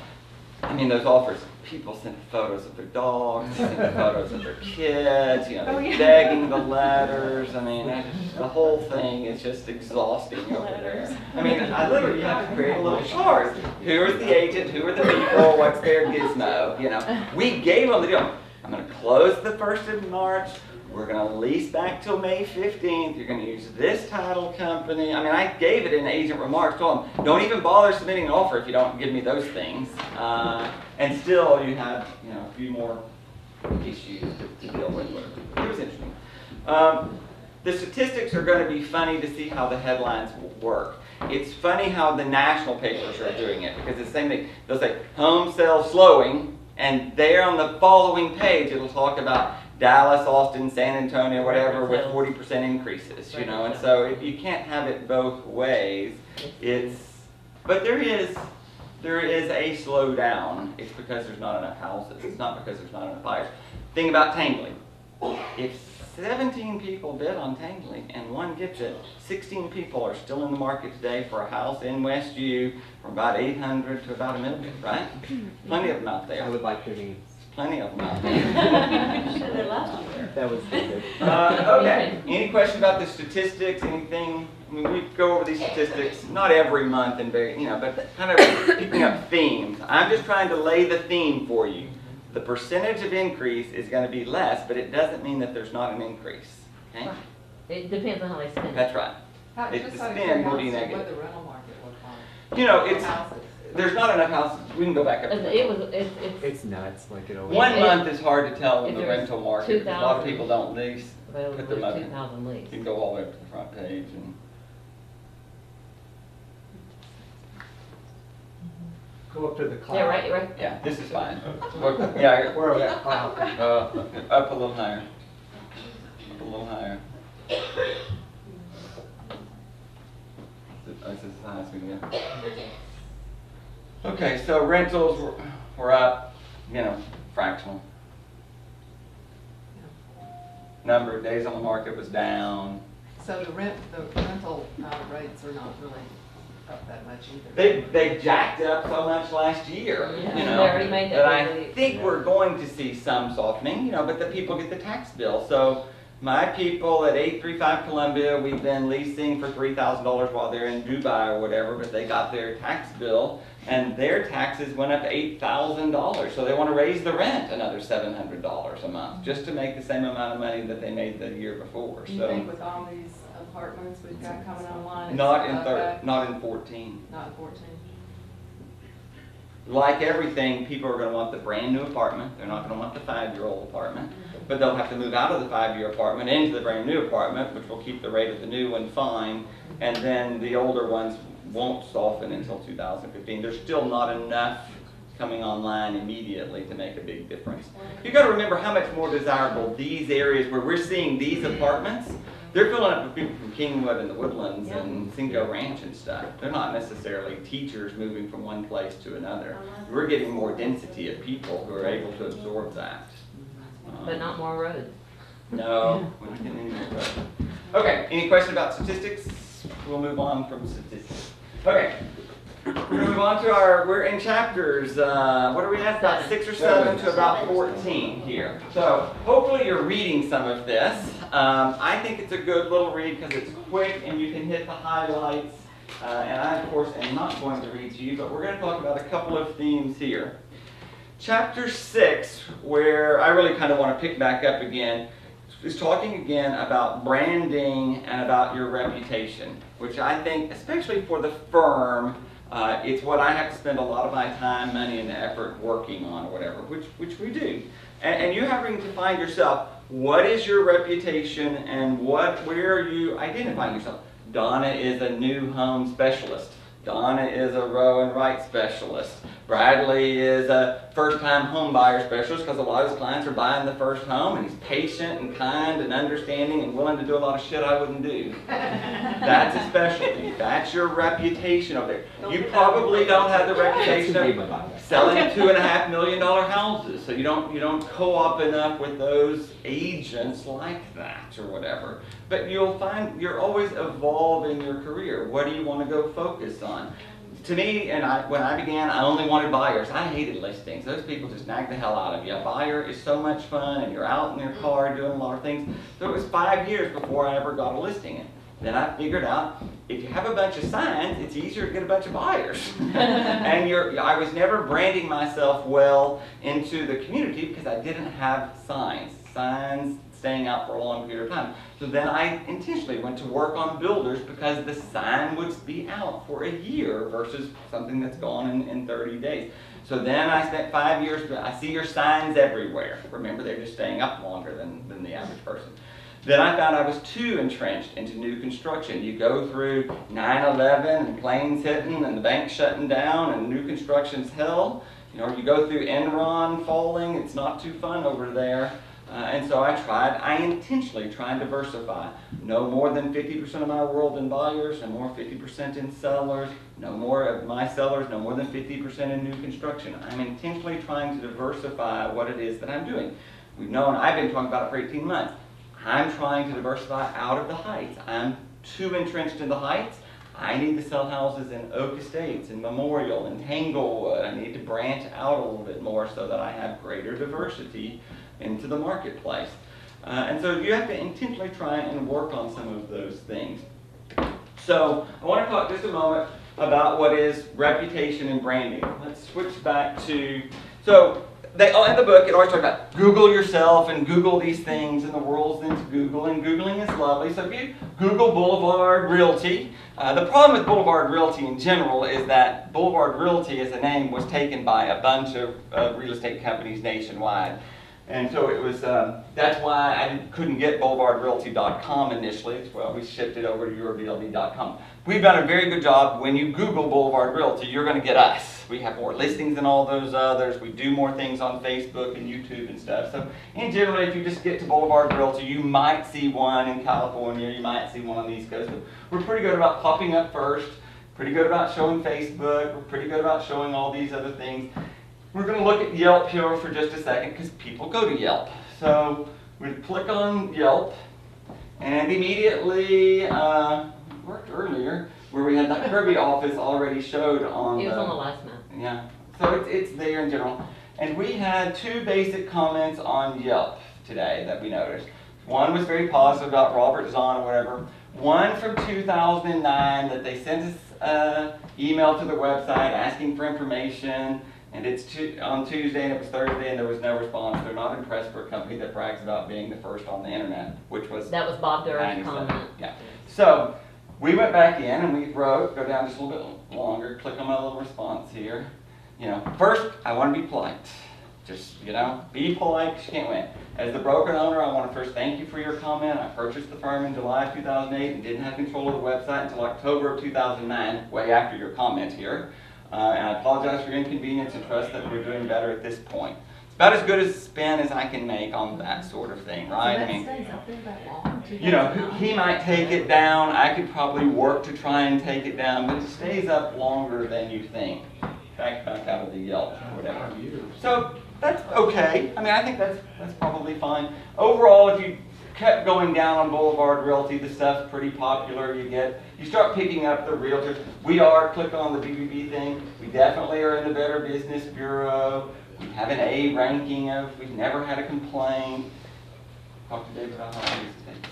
I mean, those offers, people sent photos of their dogs, sent photos of their kids, you know, Oh, they're yeah. begging the letters. I mean, the whole thing is just exhausting over there. I mean, I literally have to create a little chart. Who is the agent? Who are the people? What's their gizmo? You know, we gave them the deal. I'm going to close the 1st of March. We're going to lease back till May 15th. You're going to use this title company. I mean, I gave it in agent remarks. Told them, don't even bother submitting an offer if you don't give me those things. And still, you have, you know, a few more issues to deal with. It was interesting. The statistics are going to be funny to see how the headlines will work. It's funny how the national papers are doing it, because it's the same thing. They'll say, home sales slowing, and there on the following page, it'll talk about Dallas, Austin, San Antonio, whatever, with 40% increases, you know, and so if you can't have it both ways, but there is a slowdown. It's because there's not enough houses. It's not because there's not enough buyers. Thing about Tangley, if 17 people bid on Tangley and one gets it, 16 people are still in the market today for a house in Westview from about 800 to about $1 million, right? Plenty of them out there. I would like their names. Plenty of them out there. So they're last one there. That was good. Okay, any question about the statistics, anything? I mean, we go over these statistics, not every month and very, you know, but kind of picking up themes. I'm just trying to lay the theme for you. The percentage of increase is going to be less, but it doesn't mean that there's not an increase, okay? It depends on how they spend it. That's right. Just the out of spin will be curiosity, negative. what the rental market look like? You know, it's, Houses. there's not enough houses. We can go back up. It's nuts, like it always. One month is hard to tell in if the there's rental market. because A lot of 2,000 people don't lease. Available, Put them up. there's 2,000 leads. You can go all the way up to the front page and. Go up to the cloud. Yeah, right. Yeah, this is fine. Yeah, Where are that cloud? up a little higher. Up a little higher. This is the highest we can get. Okay, so rentals were up, you know, fractional. Number of days on the market was down. So the rental rates are not really up that much either. They jacked up so much last year, Yeah, you they know, already made that that I really- think we're going to see some softening, you know, but the people get the tax bill. So my people at 835 Columbia, we've been leasing for $3,000 while they're in Dubai or whatever, but they got their tax bill and their taxes went up to $8,000. So they want to raise the rent another $700 a month just to make the same amount of money that they made the year before. Do you So think with all these apartments we've got coming online? it's not in up 14. Not in 14. Like everything, people are going to want the brand new apartment. They're not going to want the 5-year-old apartment. But they'll have to move out of the 5-year apartment into the brand new apartment, which will keep the rate of the new one fine. And then the older ones won't soften until 2015. There's still not enough coming online immediately to make a big difference. You've got to remember how much more desirable these areas where we're seeing these apartments, they're filling up with people from Kingwood and the Woodlands and Cinco Ranch and stuff. They're not necessarily teachers moving from one place to another. We're getting more density of people who are able to absorb that. But not more roads. No, we're not getting any more roads. Okay, any question about statistics? We'll move on from statistics. Okay, we're going to move on to we're in chapters, what are we at? About 6 or 7 to about 14 here. So hopefully you're reading some of this. I think it's a good little read because it's quick and you can hit the highlights. And I, of course, am not going to read to you, but we're going to talk about a couple of themes here. Chapter 6, where I really kind of want to pick back up again, is talking again about branding and about your reputation, which I think, especially for the firm, it's what I have to spend a lot of my time, money, and effort working on or whatever, which we do. And you're having to find yourself, what is your reputation and where are you identifying yourself? Donna is a new home specialist. Donna is a row and write specialist. Bradley is a first-time home buyer specialist because a lot of his clients are buying the first home, and he's patient and kind and understanding and willing to do a lot of shit I wouldn't do. That's a specialty. That's your reputation over there. You probably don't have the reputation of selling $2.5 million houses, so you don't co-op enough with those agents like that or whatever. But you'll find you're always evolving your career. What do you want to go focus on? to me, when I began, I only wanted buyers. I hated listings. Those people just nag the hell out of you. A buyer is so much fun, and you're out in your car doing a lot of things. So it was 5 years before I ever got a listing in. Then I figured out, if you have a bunch of signs, it's easier to get a bunch of buyers. And I was never branding myself well into the community because I didn't have signs staying out for a long period of time. So then I intentionally went to work on builders because the sign would be out for a year versus something that's gone in 30 days. So then I spent 5 years, I see your signs everywhere. Remember, they're just staying up longer than the average person. Then I found I was too entrenched into new construction. You go through 9/11 and planes hitting and the bank shutting down and new construction's hell. You know, you go through Enron falling, it's not too fun over there. And so I intentionally tried and diversify. No more than 50% of my world in buyers, no more 50% in sellers, no more of my sellers, no more than 50% in new construction. I'm intentionally trying to diversify what it is that I'm doing. I've been talking about it for 18 months. I'm trying to diversify out of the Heights. I'm too entrenched in the Heights. I need to sell houses in Oak Estates, in Memorial, in Tanglewood. I need to branch out a little bit more so that I have greater diversity into the marketplace. And so you have to intentionally try and work on some of those things. So I want to talk just a moment about what is reputation and branding. Let's switch back to, in the book, it always talks about Google yourself and Google these things, and the world's into Google, and Googling is lovely. So if you Google Boulevard Realty, the problem with Boulevard Realty in general is that Boulevard Realty as a name was taken by a bunch of real estate companies nationwide. And so it was, that's why I couldn't get boulevardrealty.com initially. Well, we shipped it over to yourblb.com. We've done a very good job. When you Google Boulevard Realty, you're going to get us. We have more listings than all those others. We do more things on Facebook and YouTube and stuff. So in general, if you just get to Boulevard Realty, you might see one in California. You might see one on the East Coast. But we're pretty good about popping up first. Pretty good about showing Facebook. We're pretty good about showing all these other things. We're going to look at Yelp here for just a second because people go to Yelp. So we click on Yelp, and immediately worked earlier where we had that Kirby office already showed on. It was on the last map. Yeah, so it's there in general. And we had two basic comments on Yelp today that we noticed. One was very positive about Robert Zahn or whatever. One from 2009 that they sent us an email to the website asking for information. And it's on Tuesday and it was Thursday and there was no response. They're not impressed for a company that brags about being the first on the internet, which was... That was Bob Durr's comment. Yeah. So we went back in and we wrote, go down just a little bit longer, click on my little response here. First, I want to be polite. Just, be polite because you can't win. As the broker owner, I want to first thank you for your comment. I purchased the firm in July of 2008 and didn't have control of the website until October of 2009, way after your comment here. And I apologize for your inconvenience and trust that we're doing better at this point. It's about as good a spin as I can make on that sort of thing, right? So that stays up there that long? He might take it down. I could probably work to try and take it down, but it stays up longer than you think. Back out of the Yelp or whatever. So that's okay. I think that's probably fine. Overall, if you kept going down on Boulevard Realty, the stuff's pretty popular. You start picking up the realtors. We are, click on the BBB thing. We definitely are in the Better Business Bureau. We have an A ranking we've never had a complaint. Talk to David about how these things.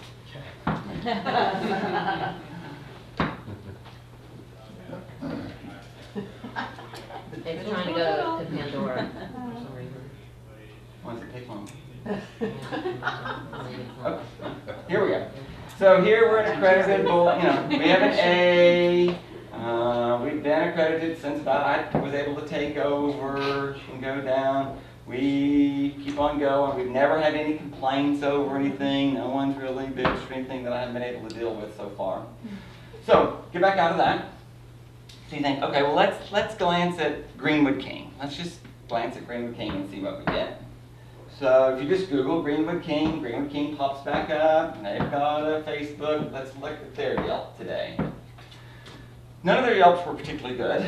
It's trying to go to Pandora for some reason. Why does it take long? Here we go. So here we're an accredited we have an A. We've been accredited since about I was able to take over and go down. We keep on going. We've never had any complaints over anything. No one's really bitched or anything that I haven't been able to deal with so far. So get back out of that. So you think, okay, well let's glance at Greenwood King. Let's just glance at Greenwood King and see what we get. So if you just Google Greenwood King pops back up, and they've got a Facebook. Let's look at their Yelp today. None of their Yelps were particularly good.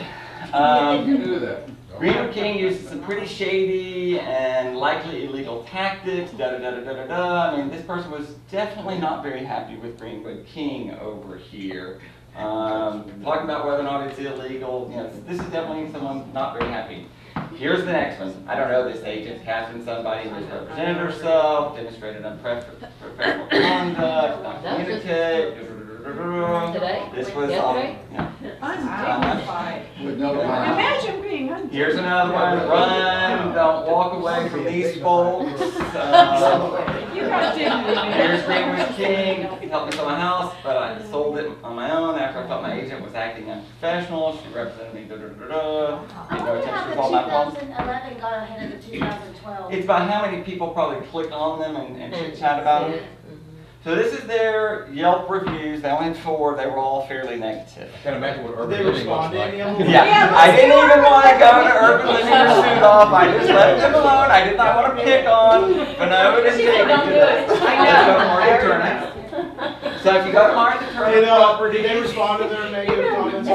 Do that. Greenwood King uses some pretty shady and likely illegal tactics, da-da-da-da-da-da. I mean, this person was definitely not very happy with Greenwood King over here. Talking about whether or not it's illegal, you know, this is definitely someone not very happy. Here's the next one. I don't know this agent, Catherine somebody misrepresented herself, demonstrated unprofessional conduct, not communicate. Today? This was Yesterday? yeah. Undignified. With no Imagine being undignified. Here's another one. Run, don't walk away from these folks. You got dignity, Here's man. Greenwood King. Helped me sell my house, but I sold it on my own after I thought my agent was acting unprofessional. She represented me. I Paid no wonder attention how to the all my problems. 2011 got ahead of the 2012. It's about how many people probably click on them and chit chat about them. So this is their Yelp reviews. They only had 4. They were all fairly negative. I can't imagine what Did urban they living looks respond to any of like. them? Yeah, I didn't even want to go to Urban Living Pursuit off. I just left them alone. I did not want to pick on Vinod and David. Don't do it. I know. So if you go to Martha Turner Property, Did they respond to their negative comments?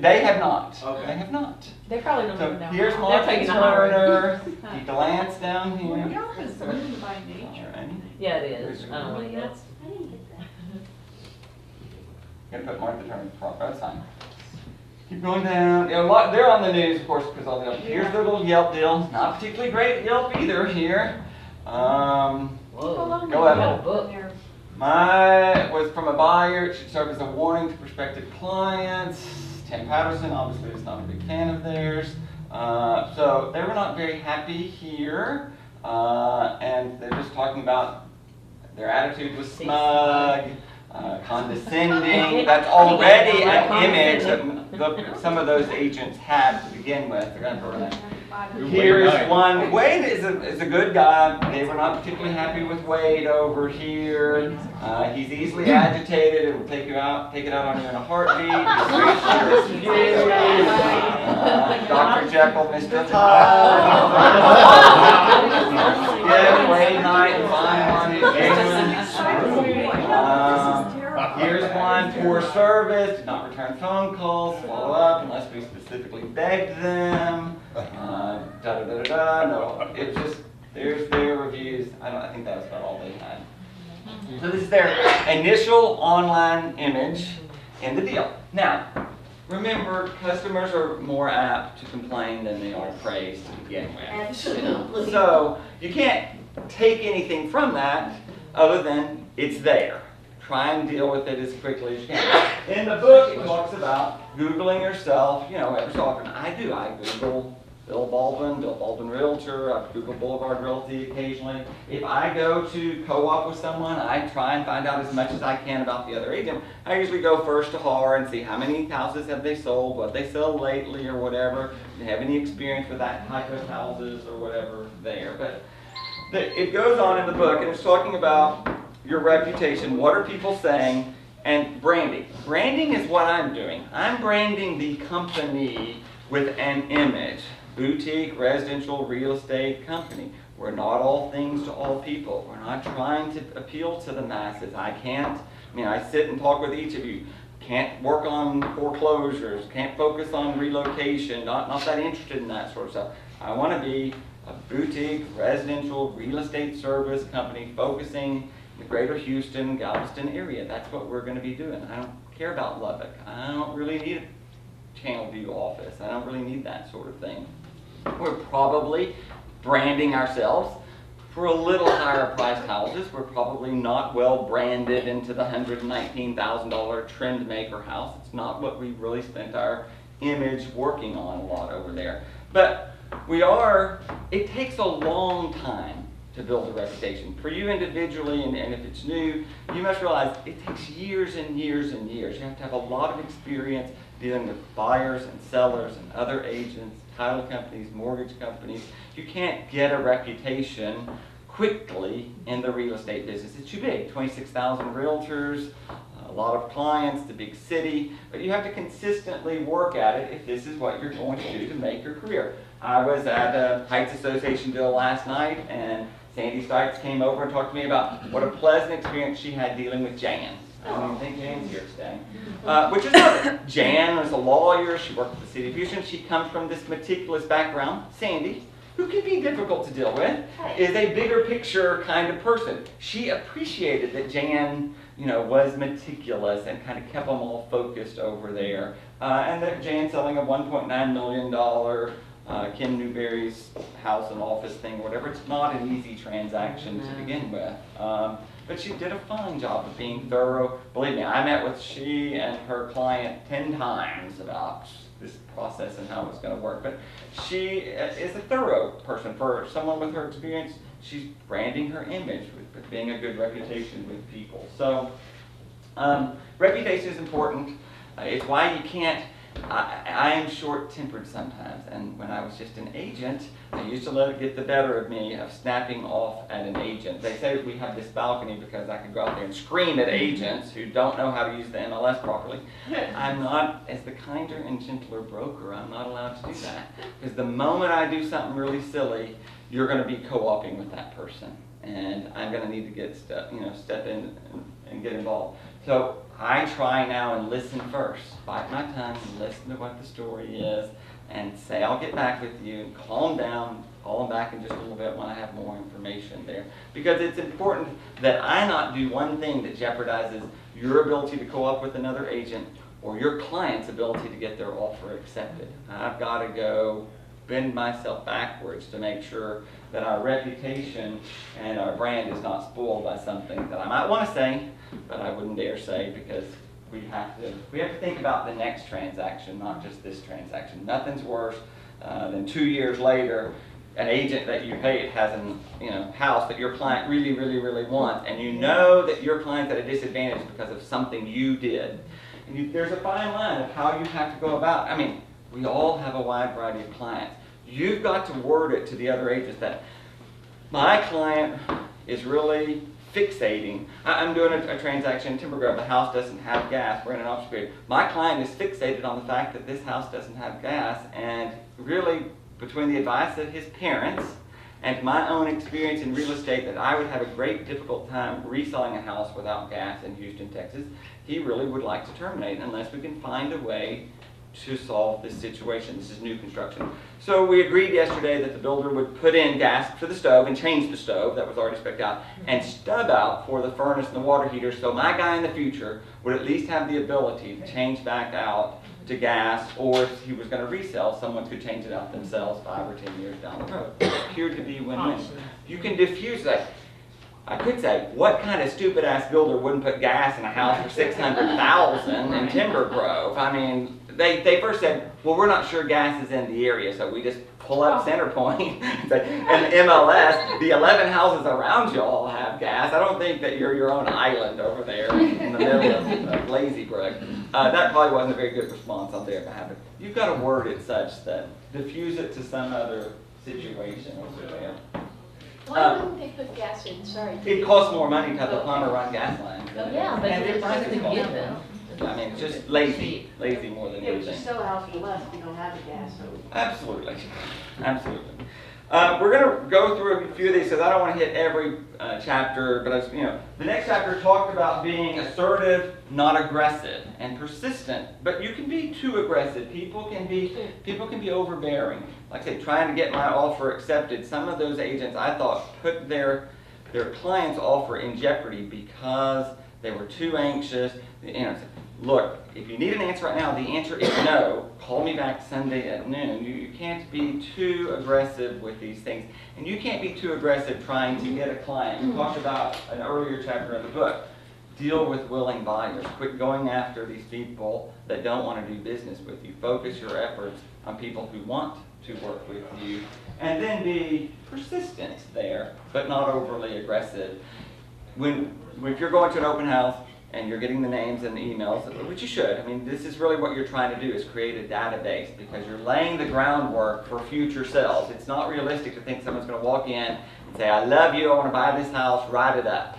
they have not. Okay. They have not. They probably don't So even know. here's They're Martha taking a hard. Turner. You glance down here. Well, Yelp is mean by nature. Alright. Yeah, it is. I don't like that. I didn't get that. Gonna put Martha Turner Property. That's fine. Keep going down. You know, they're on the news, of course, because all the here's their little Yelp deal. Not particularly great Yelp either here. Whoa. Go ahead. Got a book. My was from a buyer. It should serve as a warning to prospective clients. Tim Patterson obviously is not a big fan of theirs. So they were not very happy here. And they're just talking about their attitude was smug, condescending. That's already an image that some of those agents had to begin with. They're going to throw that. Here is one. Wade is a good guy. They were not particularly happy with Wade over here. He's easily agitated. It will take it out on you in a heartbeat. Dr. Jekyll, Mr. Hyde. Yeah, Wade Knight, fine one. Here's one. Poor service. Did not return phone calls. Follow up unless we specifically begged them. No, it was just, there's their reviews. I think that was about all they had. So this is their initial online image in the deal. Now, remember, customers are more apt to complain than they are praise to begin with. Absolutely. So you can't take anything from that other than it's there. Try and deal with it as quickly as you can. In the book, it talks about Googling yourself, you know, every so often. I do. I Google Bill Baldwin Realtor. I Google Boulevard Realty occasionally. If I go to co-op with someone, I try and find out as much as I can about the other agent. I usually go first to HAR and see how many houses have they sold, what they sell lately or whatever. Do they have any experience with that type of houses or whatever there. But it goes on in the book, and it's talking about your reputation, what are people saying, and branding. Branding is what I'm doing. I'm branding the company with an image. Boutique, residential, real estate company. We're not all things to all people. We're not trying to appeal to the masses. I sit and talk with each of you. Can't work on foreclosures, can't focus on relocation, not that interested in that sort of stuff. I want to be a boutique, residential, real estate service company focusing the greater Houston, Galveston area. That's what we're going to be doing. I don't care about Lubbock. I don't really need a Channel View office. I don't really need that sort of thing. We're probably branding ourselves for a little higher priced houses. We're probably not well branded into the $119,000 trend maker house. It's not what we really spent our image working on a lot over there. But it takes a long time to build a reputation. For you individually, and if it's new, you must realize it takes years and years and years. You have to have a lot of experience dealing with buyers and sellers and other agents, title companies, mortgage companies. You can't get a reputation quickly in the real estate business. It's too big, 26,000 realtors, a lot of clients, the big city, but you have to consistently work at it if this is what you're going to do to make your career. I was at a Heights Association deal last night, and Sandy Stites came over and talked to me about what a pleasant experience she had dealing with Jan. I don't even think Jan's here today. Which is lovely. Jan is a lawyer. She worked at the City of Houston. She comes from this meticulous background. Sandy, who can be difficult to deal with, is a bigger picture kind of person. She appreciated that Jan, was meticulous and kind of kept them all focused over there. And that Jan selling a $1.9 million Kim Newberry's house and office thing, whatever, it's not an easy transaction to begin with. But she did a fine job of being thorough. Believe me, I met with she and her client 10 times about this process and how it was going to work. But she is a thorough person. For someone with her experience, she's branding her image with being a good reputation with people. So reputation is important. It's why you can't, I am short-tempered sometimes, and when I was just an agent, I used to let it get the better of me of snapping off at an agent. They say we have this balcony because I could go out there and scream at agents who don't know how to use the MLS properly. I'm not, as the kinder and gentler broker, I'm not allowed to do that. Because the moment I do something really silly, you're going to be co-oping with that person. And I'm going to need to get step in and get involved. So I try now and listen first. Bite my tongue and listen to what the story is and say, I'll get back with you, and calm down, call them back in just a little bit when I have more information there. Because it's important that I not do one thing that jeopardizes your ability to co-op with another agent or your client's ability to get their offer accepted. I've got to go bend myself backwards to make sure that our reputation and our brand is not spoiled by something that I might want to say, but I wouldn't dare say, because we have to think about the next transaction, not just this transaction. Nothing's worse than 2 years later, an agent that you pay has an house that your client really, really, really wants, and you know that your client's at a disadvantage because of something you did. And there's a fine line of how you have to go about. I mean, we all have a wide variety of clients. You've got to word it to the other agents that my client is really fixating. I'm doing a transaction in Timber Grove. The house doesn't have gas. We're in an auction period. My client is fixated on the fact that this house doesn't have gas, and really, between the advice of his parents and my own experience in real estate, that I would have a great difficult time reselling a house without gas in Houston, Texas, he really would like to terminate unless we can find a way to solve this situation. This is new construction. So we agreed yesterday that the builder would put in gas for the stove and change the stove that was already spec'd out and stub out for the furnace and the water heater, so my guy in the future would at least have the ability to change back out to gas, or if he was going to resell, someone could change it out themselves 5 or 10 years down the road. It appeared to be win-win. You can diffuse that. I could say, what kind of stupid-ass builder wouldn't put gas in a house for $600,000 in Timber Grove? I mean, they first said, well, we're not sure gas is in the area, so we just pull up CenterPoint and say, and MLS, the 11 houses around you all have gas. I don't think that you're your own island over there in the middle of Lazy Brook. That probably wasn't a very good response on their behalf. But you've got to word it such that diffuse it to some other situation over there. Why wouldn't they put gas in? Sorry. It costs more money to have the plumber run gas lines. Yeah, but it's just a given. I mean, it's just lazy more than Yeah, but you anything. sell a house for less if you don't have the gas, so. Absolutely, absolutely. We're going to go through a few of these because I don't want to hit every chapter, but the next chapter talked about being assertive, not aggressive, and persistent. But you can be too aggressive. People can be overbearing. Like I say, trying to get my offer accepted. Some of those agents I thought put their client's offer in jeopardy because they were too anxious. Look, if you need an answer right now, the answer is no. Call me back Sunday at noon. You can't be too aggressive with these things. And you can't be too aggressive trying to get a client. We talked about an earlier chapter in the book. Deal with willing buyers. Quit going after these people that don't want to do business with you. Focus your efforts on people who want to work with you. And then be persistent there, but not overly aggressive. If you're going to an open house, and you're getting the names and the emails, which you should. I mean, this is really what you're trying to do, is create a database, because you're laying the groundwork for future sales. It's not realistic to think someone's going to walk in and say, I love you, I want to buy this house, write it up.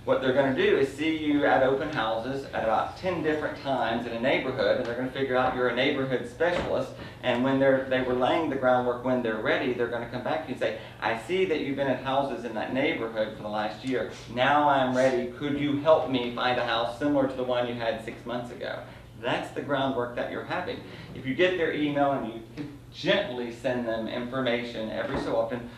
What they're going to do is see you at open houses at about 10 different times in a neighborhood, and they're going to figure out you're a neighborhood specialist. And when they were laying the groundwork, when they're ready, they're going to come back to you and say, I see that you've been at houses in that neighborhood for the last year. Now I'm ready. Could you help me find a house similar to the one you had 6 months ago? That's the groundwork that you're having. If you get their email and you can gently send them information every so often,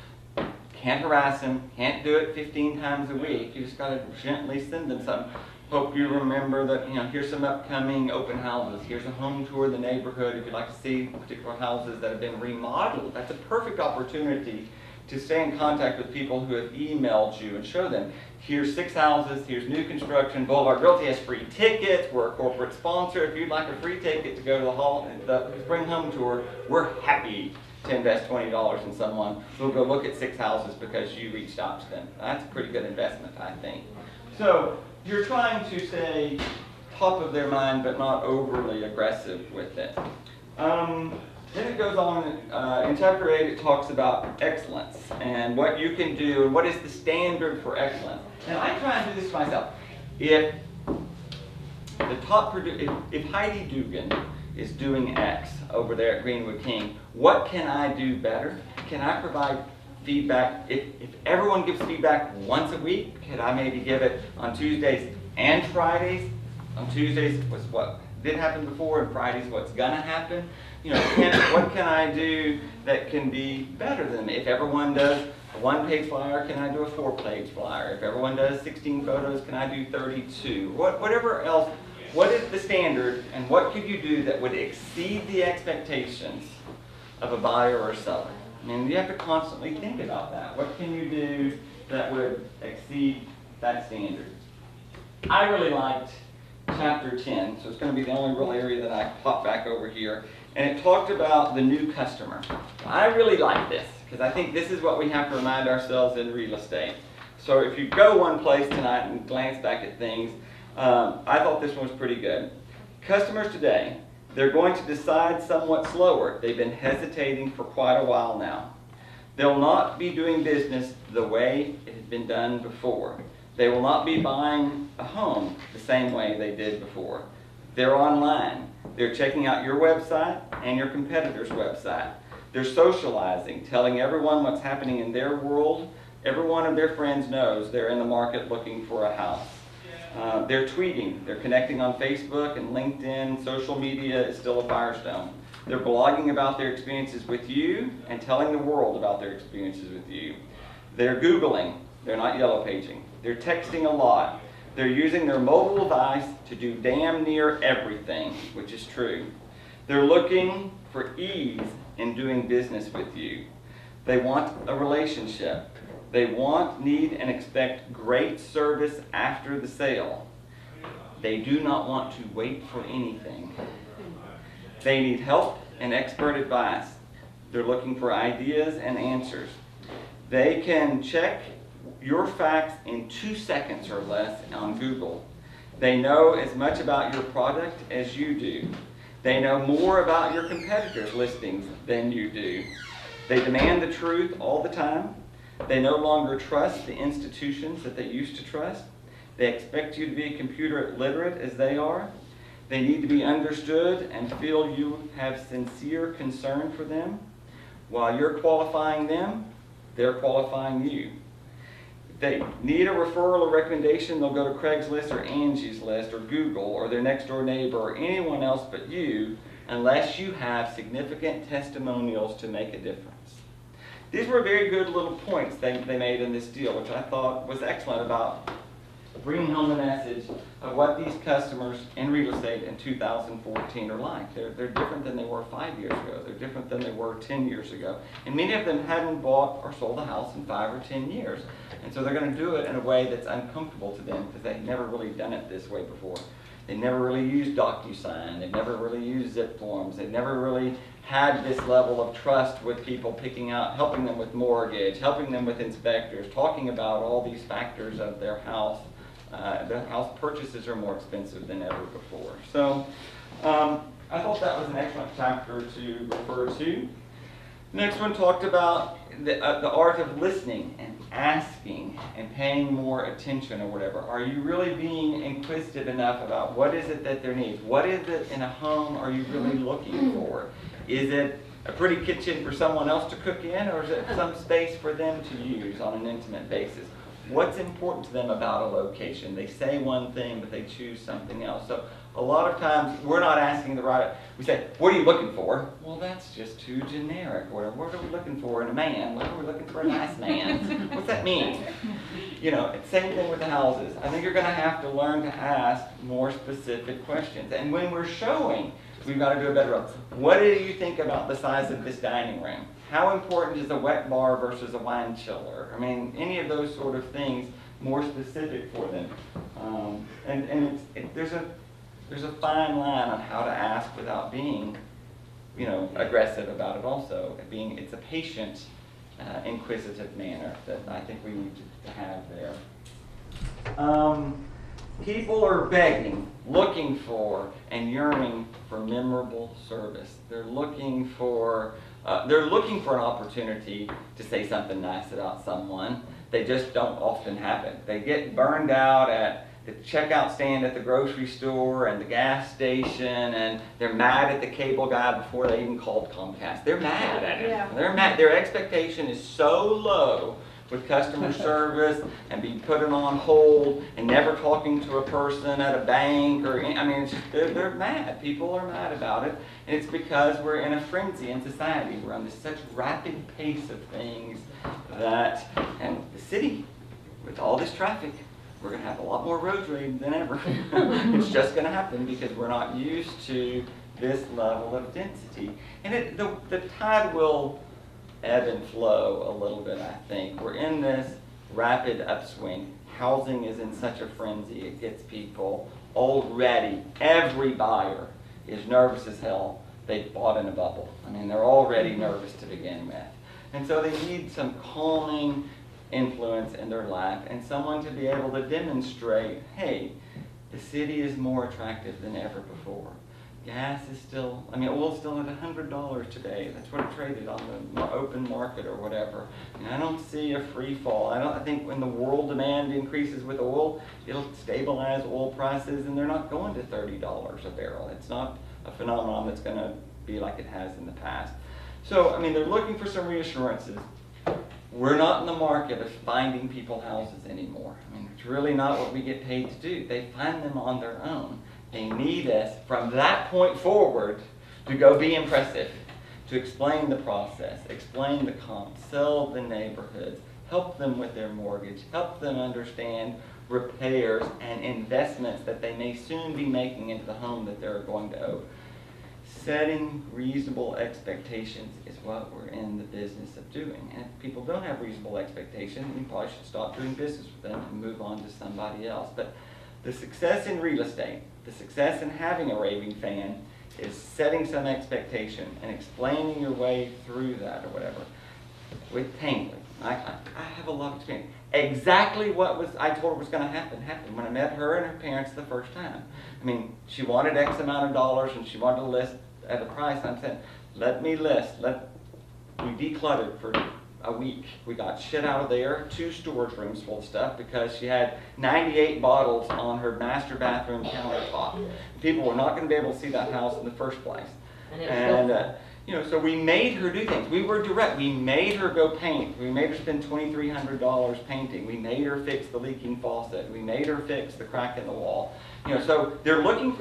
can't harass them, can't do it 15 times a week. You just got to gently send them something. Hope you remember that, here's some upcoming open houses. Here's a home tour of the neighborhood. If you'd like to see particular houses that have been remodeled, that's a perfect opportunity to stay in contact with people who have emailed you and show them, here's 6 houses, here's new construction. Boulevard Realty has free tickets. We're a corporate sponsor. If you'd like a free ticket to go to the spring home tour, we're happy to invest $20 in someone who'll go look at 6 houses because you reached out to them. That's a pretty good investment, I think. So you're trying to stay top of their mind but not overly aggressive with it. Then it goes on, in chapter 8 it talks about excellence and what you can do and what is the standard for excellence. And I try and do this myself. If Heidi Dugan is doing X over there at Greenwood King, what can I do better? Can I provide feedback? If everyone gives feedback once a week, can I maybe give it on Tuesdays and Fridays? On Tuesdays was what did happen before, and Fridays what's gonna happen? What can I do that can be better than me? If everyone does a 1-page flyer, can I do a 4-page flyer? If everyone does 16 photos, can I do 32? Whatever else. What is the standard, and what could you do that would exceed the expectations of a buyer or a seller? I mean, you have to constantly think about that. What can you do that would exceed that standard? I really liked chapter 10, so it's going to be the only real area that I pop back over here. And it talked about the new customer. I really like this, because I think this is what we have to remind ourselves in real estate. So if you go one place tonight and glance back at things, I thought this one was pretty good. Customers today, they're going to decide somewhat slower. They've been hesitating for quite a while now. They'll not be doing business the way it had been done before. They will not be buying a home the same way they did before. They're online. They're checking out your website and your competitor's website. They're socializing, telling everyone what's happening in their world. Every one of their friends knows they're in the market looking for a house. They're tweeting, they're connecting on Facebook and LinkedIn. Social media is still a firestone. They're blogging about their experiences with you and telling the world about their experiences with you. They're Googling, they're not yellow paging. They're texting a lot. They're using their mobile device to do damn near everything, which is true. They're looking for ease in doing business with you. They want a relationship. They want, need, and expect great service after the sale. They do not want to wait for anything. They need help and expert advice. They're looking for ideas and answers. They can check your facts in 2 seconds or less on Google. They know as much about your product as you do. They know more about your competitors' listings than you do. They demand the truth all the time. They no longer trust the institutions that they used to trust. They expect you to be computer literate as they are. They need to be understood and feel you have sincere concern for them. While you're qualifying them, they're qualifying you. If they need a referral or recommendation, they'll go to Craigslist or Angie's List or Google or their next door neighbor or anyone else but you, unless you have significant testimonials to make a difference. These were very good little points they made in this deal, which I thought was excellent about bringing home the message of what these customers in real estate in 2014 are like. They're different than they were 5 years ago. They're different than they were 10 years ago. And many of them hadn't bought or sold a house in 5 or 10 years. And so they're going to do it in a way that's uncomfortable to them because they've never really done it this way before. They never really used DocuSign. They've never really used zip forms. They've never really had this level of trust with people picking out, helping them with mortgage, helping them with inspectors, talking about all these factors of their house. Their house purchases are more expensive than ever before. So I thought that was an excellent chapter to refer to. Next one talked about the art of listening and asking and paying more attention or whatever. Are you really being inquisitive enough about what is it that their needs? What is it in a home are you really looking for? Is it a pretty kitchen for someone else to cook in, or is it some space for them to use on an intimate basis? What's important to them about a location? They say one thing, but they choose something else. So a lot of times we're not asking the right, we say, what are you looking for? Well, that's just too generic. Or what are we looking for in a man? What are we looking for in a nice man? What's that mean? You know, it's same thing with the houses. I think you're going to have to learn to ask more specific questions. And when we're showing, we've got to do a better job. What do you think about the size of this dining room? How important is a wet bar versus a wine chiller? I mean, any of those sort of things, more specific for them. There's a fine line on how to ask without being, you know, aggressive about it also. It's a patient, inquisitive manner that I think we need to have there. People are begging, looking for, and yearning for memorable service. They're looking for an opportunity to say something nice about someone. They just don't often happen. They get burned out at the checkout stand at the grocery store and the gas station, and they're mad at the cable guy before they even called Comcast. They're mad at him. Yeah. They're mad. Their expectation is so low with customer service and being put on hold and never talking to a person at a bank or, I mean, it's just, they're mad. People are mad about it. And it's because we're in a frenzy in society. We're on this such rapid pace of things that, and the city, with all this traffic, we're going to have a lot more road rage than ever. It's just going to happen because we're not used to this level of density. And the tide will ebb and flow a little bit, I think. We're in this rapid upswing. Housing is in such a frenzy. It gets people already, every buyer is nervous as hell. They bought in a bubble. I mean, they're already nervous to begin with. And so they need some calming influence in their life and someone to be able to demonstrate, hey, the city is more attractive than ever before. Gas is still, I mean, oil's still at $100 today. That's what it traded on the open market or whatever. And I don't see a free fall. I think when the world demand increases with oil, it'll stabilize oil prices, and they're not going to $30 a barrel. It's not a phenomenon that's going to be like it has in the past. So, I mean, they're looking for some reassurances. We're not in the market of finding people houses anymore. I mean, it's really not what we get paid to do. They find them on their own. They need us from that point forward to go be impressive, to explain the process, explain the comps, sell the neighborhoods, help them with their mortgage, help them understand repairs and investments that they may soon be making into the home that they're going to own. Setting reasonable expectations is what we're in the business of doing. And if people don't have reasonable expectations, you probably should stop doing business with them and move on to somebody else. But the success in real estate, the success in having a raving fan, is setting some expectation and explaining your way through that or whatever. With Tangley, I have a lot of experience. Exactly what I told her was going to happen happened when I met her and her parents the first time. I mean, she wanted X amount of dollars and she wanted to list at a price. I'm saying, let me list. We decluttered for a week. We got shit out of there, 2 storage rooms full of stuff because she had 98 bottles on her master bathroom countertop. People were not going to be able to see that house in the first place. And you know, so we made her do things. We were direct. We made her go paint. We made her spend $2,300 painting. We made her fix the leaking faucet. We made her fix the crack in the wall. You know, so they're looking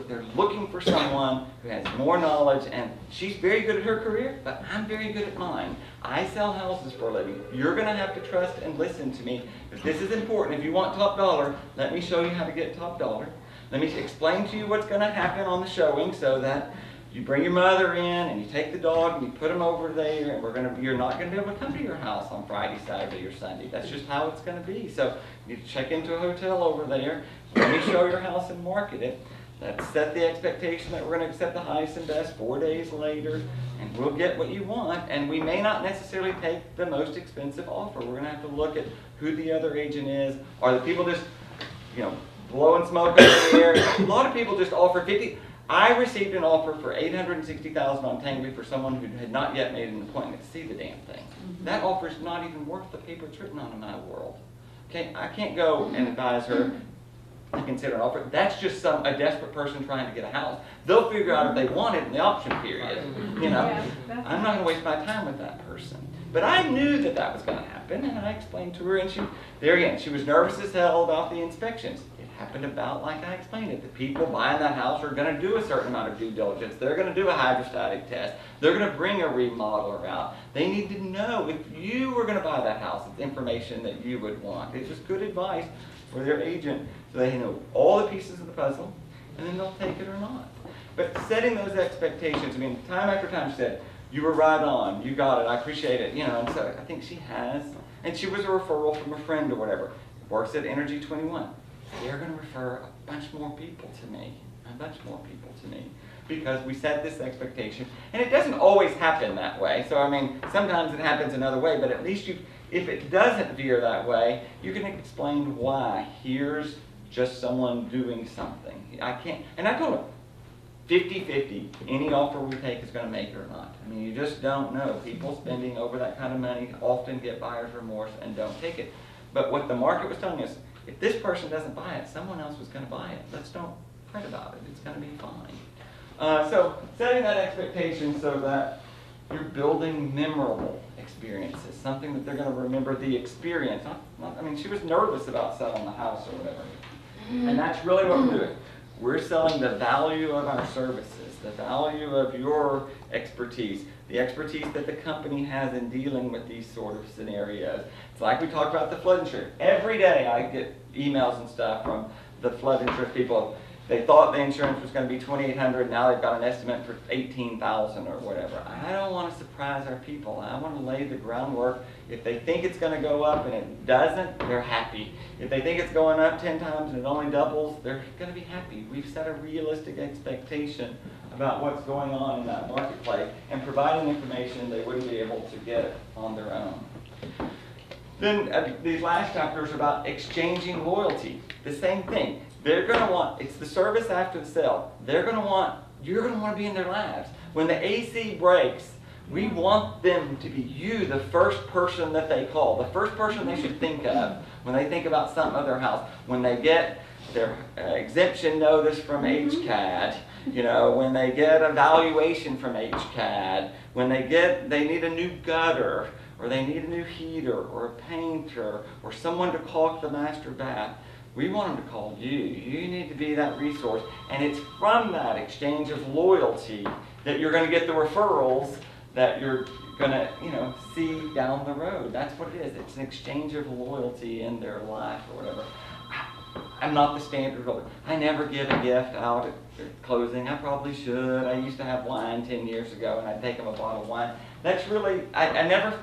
for someone who has more knowledge, and she's very good at her career, but I'm very good at mine. I sell houses for a living. You're going to have to trust and listen to me. If this is important, if you want top dollar, let me show you how to get top dollar. Let me explain to you what's going to happen on the showing so that you bring your mother in and you take the dog and you put him over there, and you're not going to be able to come to your house on Friday, Saturday, or Sunday. That's just how it's going to be. So you check into a hotel over there. Let me show your house and market it. Let's set the expectation that we're going to accept the highest and best 4 days later, and we'll get what you want. And we may not necessarily take the most expensive offer. We're going to have to look at who the other agent is. Are the people just, you know, blowing smoke over the air. A lot of people just offer 50. I received an offer for $860,000 on Tangbee for someone who had not yet made an appointment to see the damn thing. That offer is not even worth the paper it's written on in my world. Okay, I can't go and advise her to consider an offer. That's just a desperate person trying to get a house. They'll figure out if they want it in the option period. You know, I'm not going to waste my time with that person. But I knew that that was going to happen, and I explained to her, and there again, she was nervous as hell about the inspections. It happened about like I explained it. The people buying that house are going to do a certain amount of due diligence. They're going to do a hydrostatic test. They're going to bring a remodeler out. They need to know if you were going to buy that house, it's information that you would want. It's just good advice for their agent so they know all the pieces of the puzzle, and then they'll take it or not. But setting those expectations, I mean, time after time she said, you were right on, you got it, I appreciate it, you know, and so I think she has. And she was a referral from a friend or whatever. Works at Energy 21. They're going to refer a bunch more people to me, because we set this expectation. And it doesn't always happen that way. So, I mean, sometimes it happens another way, but at least if it doesn't veer that way, you can explain why. Here's just someone doing something. I can't, and I told them, 50-50, any offer we take is going to make it or not. I mean, you just don't know. People spending over that kind of money often get buyer's remorse and don't take it. But what the market was telling us, if this person doesn't buy it, someone else was going to buy it. Let's don't fret about it. It's going to be fine. So setting that expectation so that you're building memorable experiences, something that they're going to remember the experience. I mean, she was nervous about selling the house or whatever. And that's really what we're doing. We're selling the value of our services, the value of your expertise, the expertise that the company has in dealing with these sort of scenarios. It's like we talked about the flood insurance. Every day I get emails and stuff from the flood insurance people. They thought the insurance was going to be $2,800. Now they've got an estimate for $18,000 or whatever. I don't want to surprise our people. I want to lay the groundwork. If they think it's going to go up and it doesn't, they're happy. If they think it's going up 10 times and it only doubles, they're going to be happy. We've set a realistic expectation about what's going on in that marketplace and providing information they wouldn't be able to get on their own. Then these last chapters are about exchanging loyalty. The same thing. They're going to want, it's the service after the sale. You're going to want to be in their lives. When the AC breaks, we want them to be you, the first person that they call, the first person they should think of when they think about something of their house. When they get their exemption notice from HCAD, you know, when they get a valuation from HCAD, when they need a new gutter, or they need a new heater, or a painter, or someone to caulk the master bath. We want them to call you. You need to be that resource. And it's from that exchange of loyalty that you're going to get the referrals that you're going to, you know, see down the road. That's what it is. It's an exchange of loyalty in their life or whatever. I'm not the standard builder. I never give a gift out at closing. I probably should. I used to have wine 10 years ago, and I'd take them a bottle of wine. That's really, I never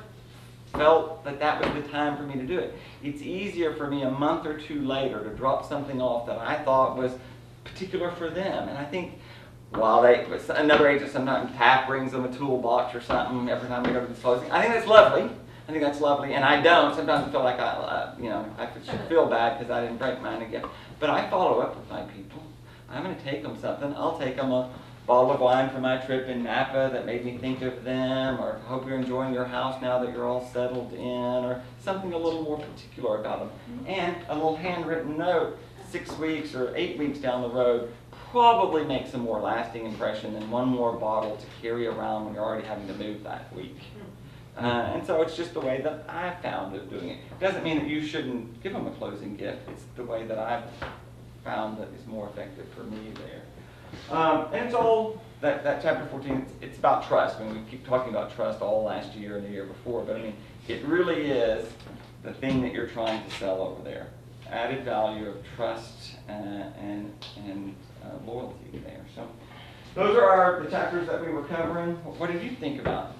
felt that was the time for me to do it. It's easier for me a month or two later to drop something off that I thought was particular for them. And I think while another agent sometimes brings them a toolbox or something every time we go to this closing. I think that's lovely. And I don't. Sometimes I feel like I should feel bad because I didn't break mine again. But I follow up with my people. I'm going to take them something. I'll take them a bottle of wine from my trip in Napa that made me think of them, or hope you're enjoying your house now that you're all settled in, or something a little more particular about them. And a little handwritten note 6 weeks or 8 weeks down the road probably makes a more lasting impression than one more bottle to carry around when you're already having to move that week. And so it's just the way that I found of doing it. It doesn't mean that you shouldn't give them a closing gift. It's the way that I've found that is more effective for me there. And it's all, that chapter 14, it's about trust. I mean, we keep talking about trust all last year and the year before, but I mean, it really is the thing that you're trying to sell over there. Added value of trust and loyalty there. So those are the chapters that we were covering. What did you think about?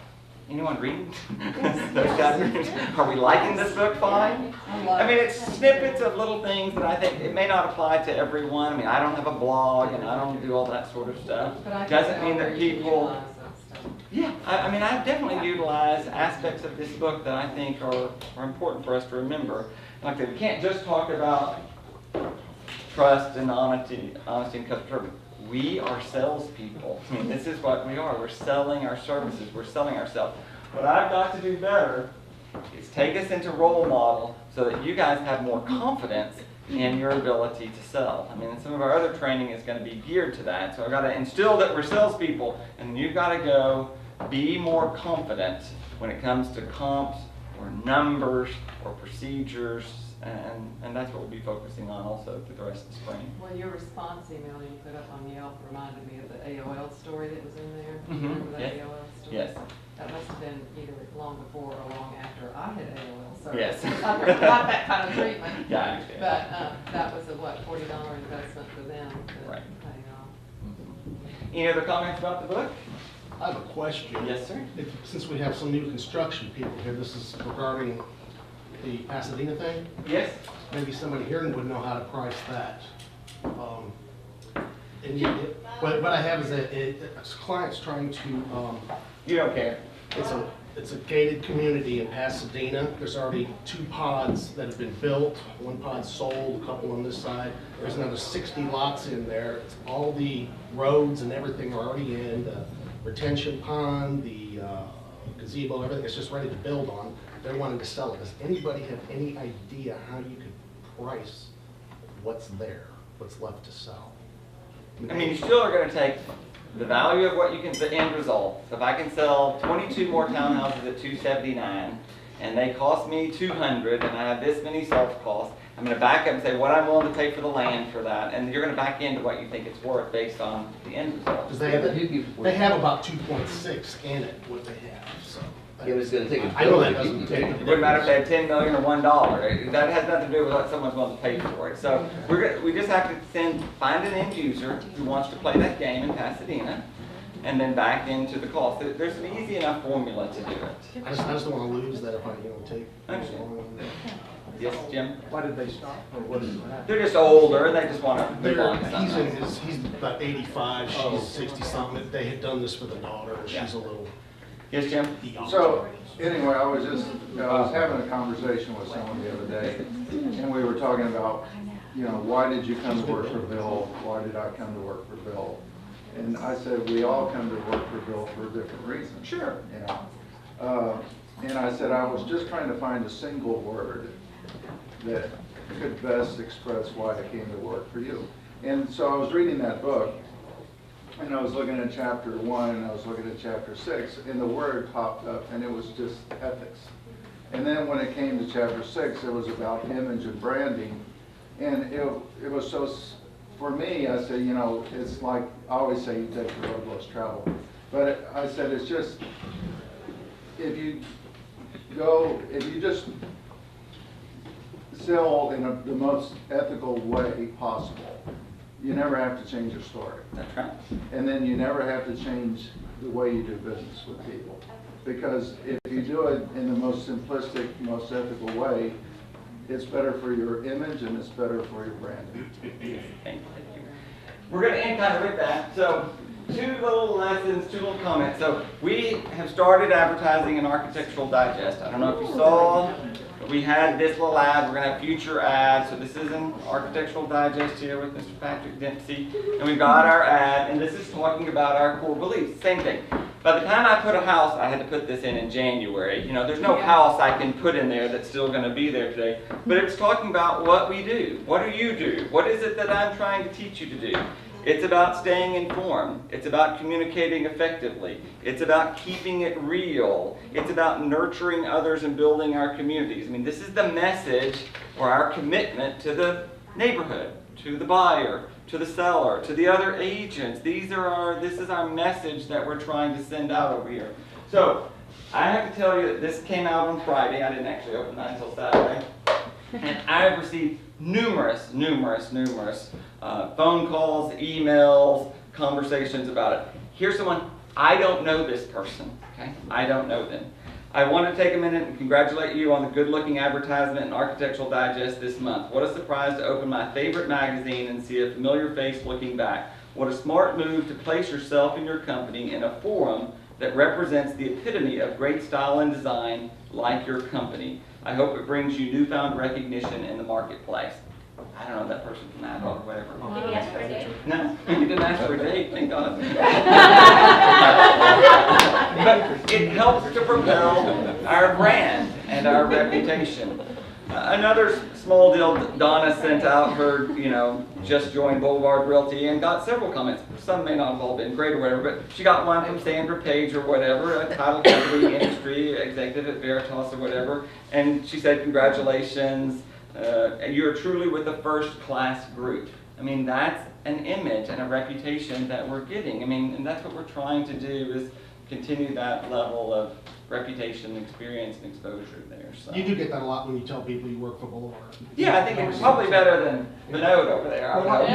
Anyone reading those chapters? Are we liking this book fine? I mean, it's snippets of little things that I think it may not apply to everyone. I mean, I don't have a blog and I don't do all that sort of stuff. Doesn't mean that people... Yeah, I mean, I definitely utilize aspects of this book that I think are important for us to remember. Like I said, we can't just talk about trust and honesty and customer service. We are salespeople. I mean, this is what we are. We're selling our services. We're selling ourselves. What I've got to do better is take us into role model so that you guys have more confidence in your ability to sell. I mean, and some of our other training is going to be geared to that. So I've got to instill that we're salespeople, and you've got to go be more confident when it comes to comps or numbers or procedures, and that's what we'll be focusing on also through the rest of the spring. Well, your response email you put up on Yelp reminded me of the AOL story that was in there. Mhm. Remember that Yes. AOL story? Yes. That must have been either long before or long after I had AOL service. Yes. Not that kind of treatment. Yeah, I understand. But that was a, what, $40 investment for them to Right. pay off. Any other comments about the book? I have a question. Yes, sir. Since we have some new construction people here, this is regarding the Pasadena thing. Yes. Maybe somebody here would know how to price that. What I have is a client's trying to, You don't care. it's a gated community in Pasadena. There's already 2 pods that have been built. 1 pod sold, a couple on this side. There's another 60 lots in there. All the roads and everything are already in. The retention pond, the gazebo, everything is just ready to build on. They're wanting to sell it. Does anybody have any idea how you could price what's there, what's left to sell? I mean, you still are going to take the value of what you can, the end result. So if I can sell 22 more townhouses at $279, and they cost me $200, and I have this many soft costs, I'm going to back up and say what I'm willing to pay for the land for that, and you're going to back into what you think it's worth based on the end result. Because they have about 2.6 in it, what they have, so. It was gonna take a I know that building. doesn't take. It wouldn't matter if they had 10 million or $1. That has nothing to do with what someone's willing to pay for it. So we just have to find an end user who wants to play that game in Pasadena, and then back into the cost. There's an easy enough formula to do it. I just don't want to lose that if I, take. Yes, Jim? Why did they stop, or what is that? They're just older, and they just want to move on to He's about 85, she's 60 something. They had done this for the daughter, and she's a little. Yes, Jim? So, anyway, I was having a conversation with someone the other day, and we were talking about, why did you come to work for Bill? Why did I come to work for Bill? And I said, we all come to work for Bill for different reasons. Sure. And I said, I was just trying to find a single word that could best express why I came to work for you. And so I was reading that book, and I was looking at chapter 1, and I was looking at chapter 6, and the word popped up, and it was just ethics. And then when it came to chapter 6, it was about image and branding. And it was so, for me, I said, it's like, I always say you take the road less traveled. But I said, it's just, if you just sell in the most ethical way possible, you never have to change your story. That's right. And then you never have to change the way you do business with people. Because if you do it in the most simplistic, most ethical way, it's better for your image and it's better for your branding. Thank you. We're going to end kind of with that. So 2 little lessons, 2 little comments. So we have started advertising an Architectural Digest. I don't know if you saw, but we had this little ad. We're going to have future ads. So this is an Architectural Digest here with Mr. Patrick Dempsey. And we've got our ad, and this is talking about our core beliefs. Same thing. By the time I put a house, I had to put this in January. There's no house I can put in there that's still going to be there today. But it's talking about what we do. What do you do? What is it that I'm trying to teach you to do? It's about staying informed. It's about communicating effectively. It's about keeping it real. It's about nurturing others and building our communities. I mean, this is the message or our commitment to the neighborhood, to the buyer, to the seller, to the other agents. This is our message that we're trying to send out over here. So I have to tell you that this came out on Friday. I didn't actually open that until Saturday. And I have received numerous phone calls, emails, conversations about it. Here's someone, I don't know this person, okay? I don't know them. I want to take a minute and congratulate you on the good-looking advertisement in Architectural Digest this month. What a surprise to open my favorite magazine and see a familiar face looking back. What a smart move to place yourself and your company in a forum that represents the epitome of great style and design like your company. I hope it brings you newfound recognition in the marketplace. I don't know, that person from that or whatever. Did he ask for a date? No, he didn't ask for a date, thank God. But it helps to propel our brand and our reputation. Another small deal, Donna sent out her, just joined Boulevard Realty and got several comments. Some may not have all been great or whatever, but she got one from Sandra Page or whatever, a title company industry executive at Veritas or whatever, and she said, congratulations, you're truly with a first-class group. I mean, that's an image and a reputation that we're getting. I mean, and that's what we're trying to do is continue that level of reputation, experience, and exposure there. So. You do get that a lot when you tell people you work for Boulevard. Yeah, I think it's probably better than the note over there. Well,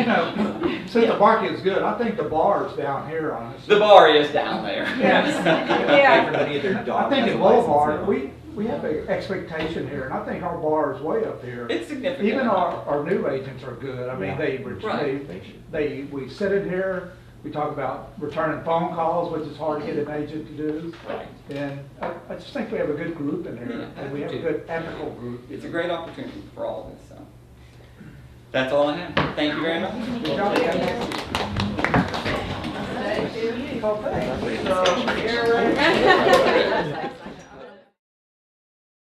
since the market is good, I think the bar's down here, honestly. The bar is down there. Everybody and their dog I think has at a license Boulevard, now. we have an expectation here, and I think our bar is way up here. It's significant. Even our new agents are good. I mean, we sit in here, we talk about returning phone calls, which is hard to get an agent to do. Right. And I just think we have a good group in here, Yeah, and we have a good ethical group. It's a great opportunity for all of us. So. That's all I have. Thank you very much. Good job. Thank you. Oh, thanks.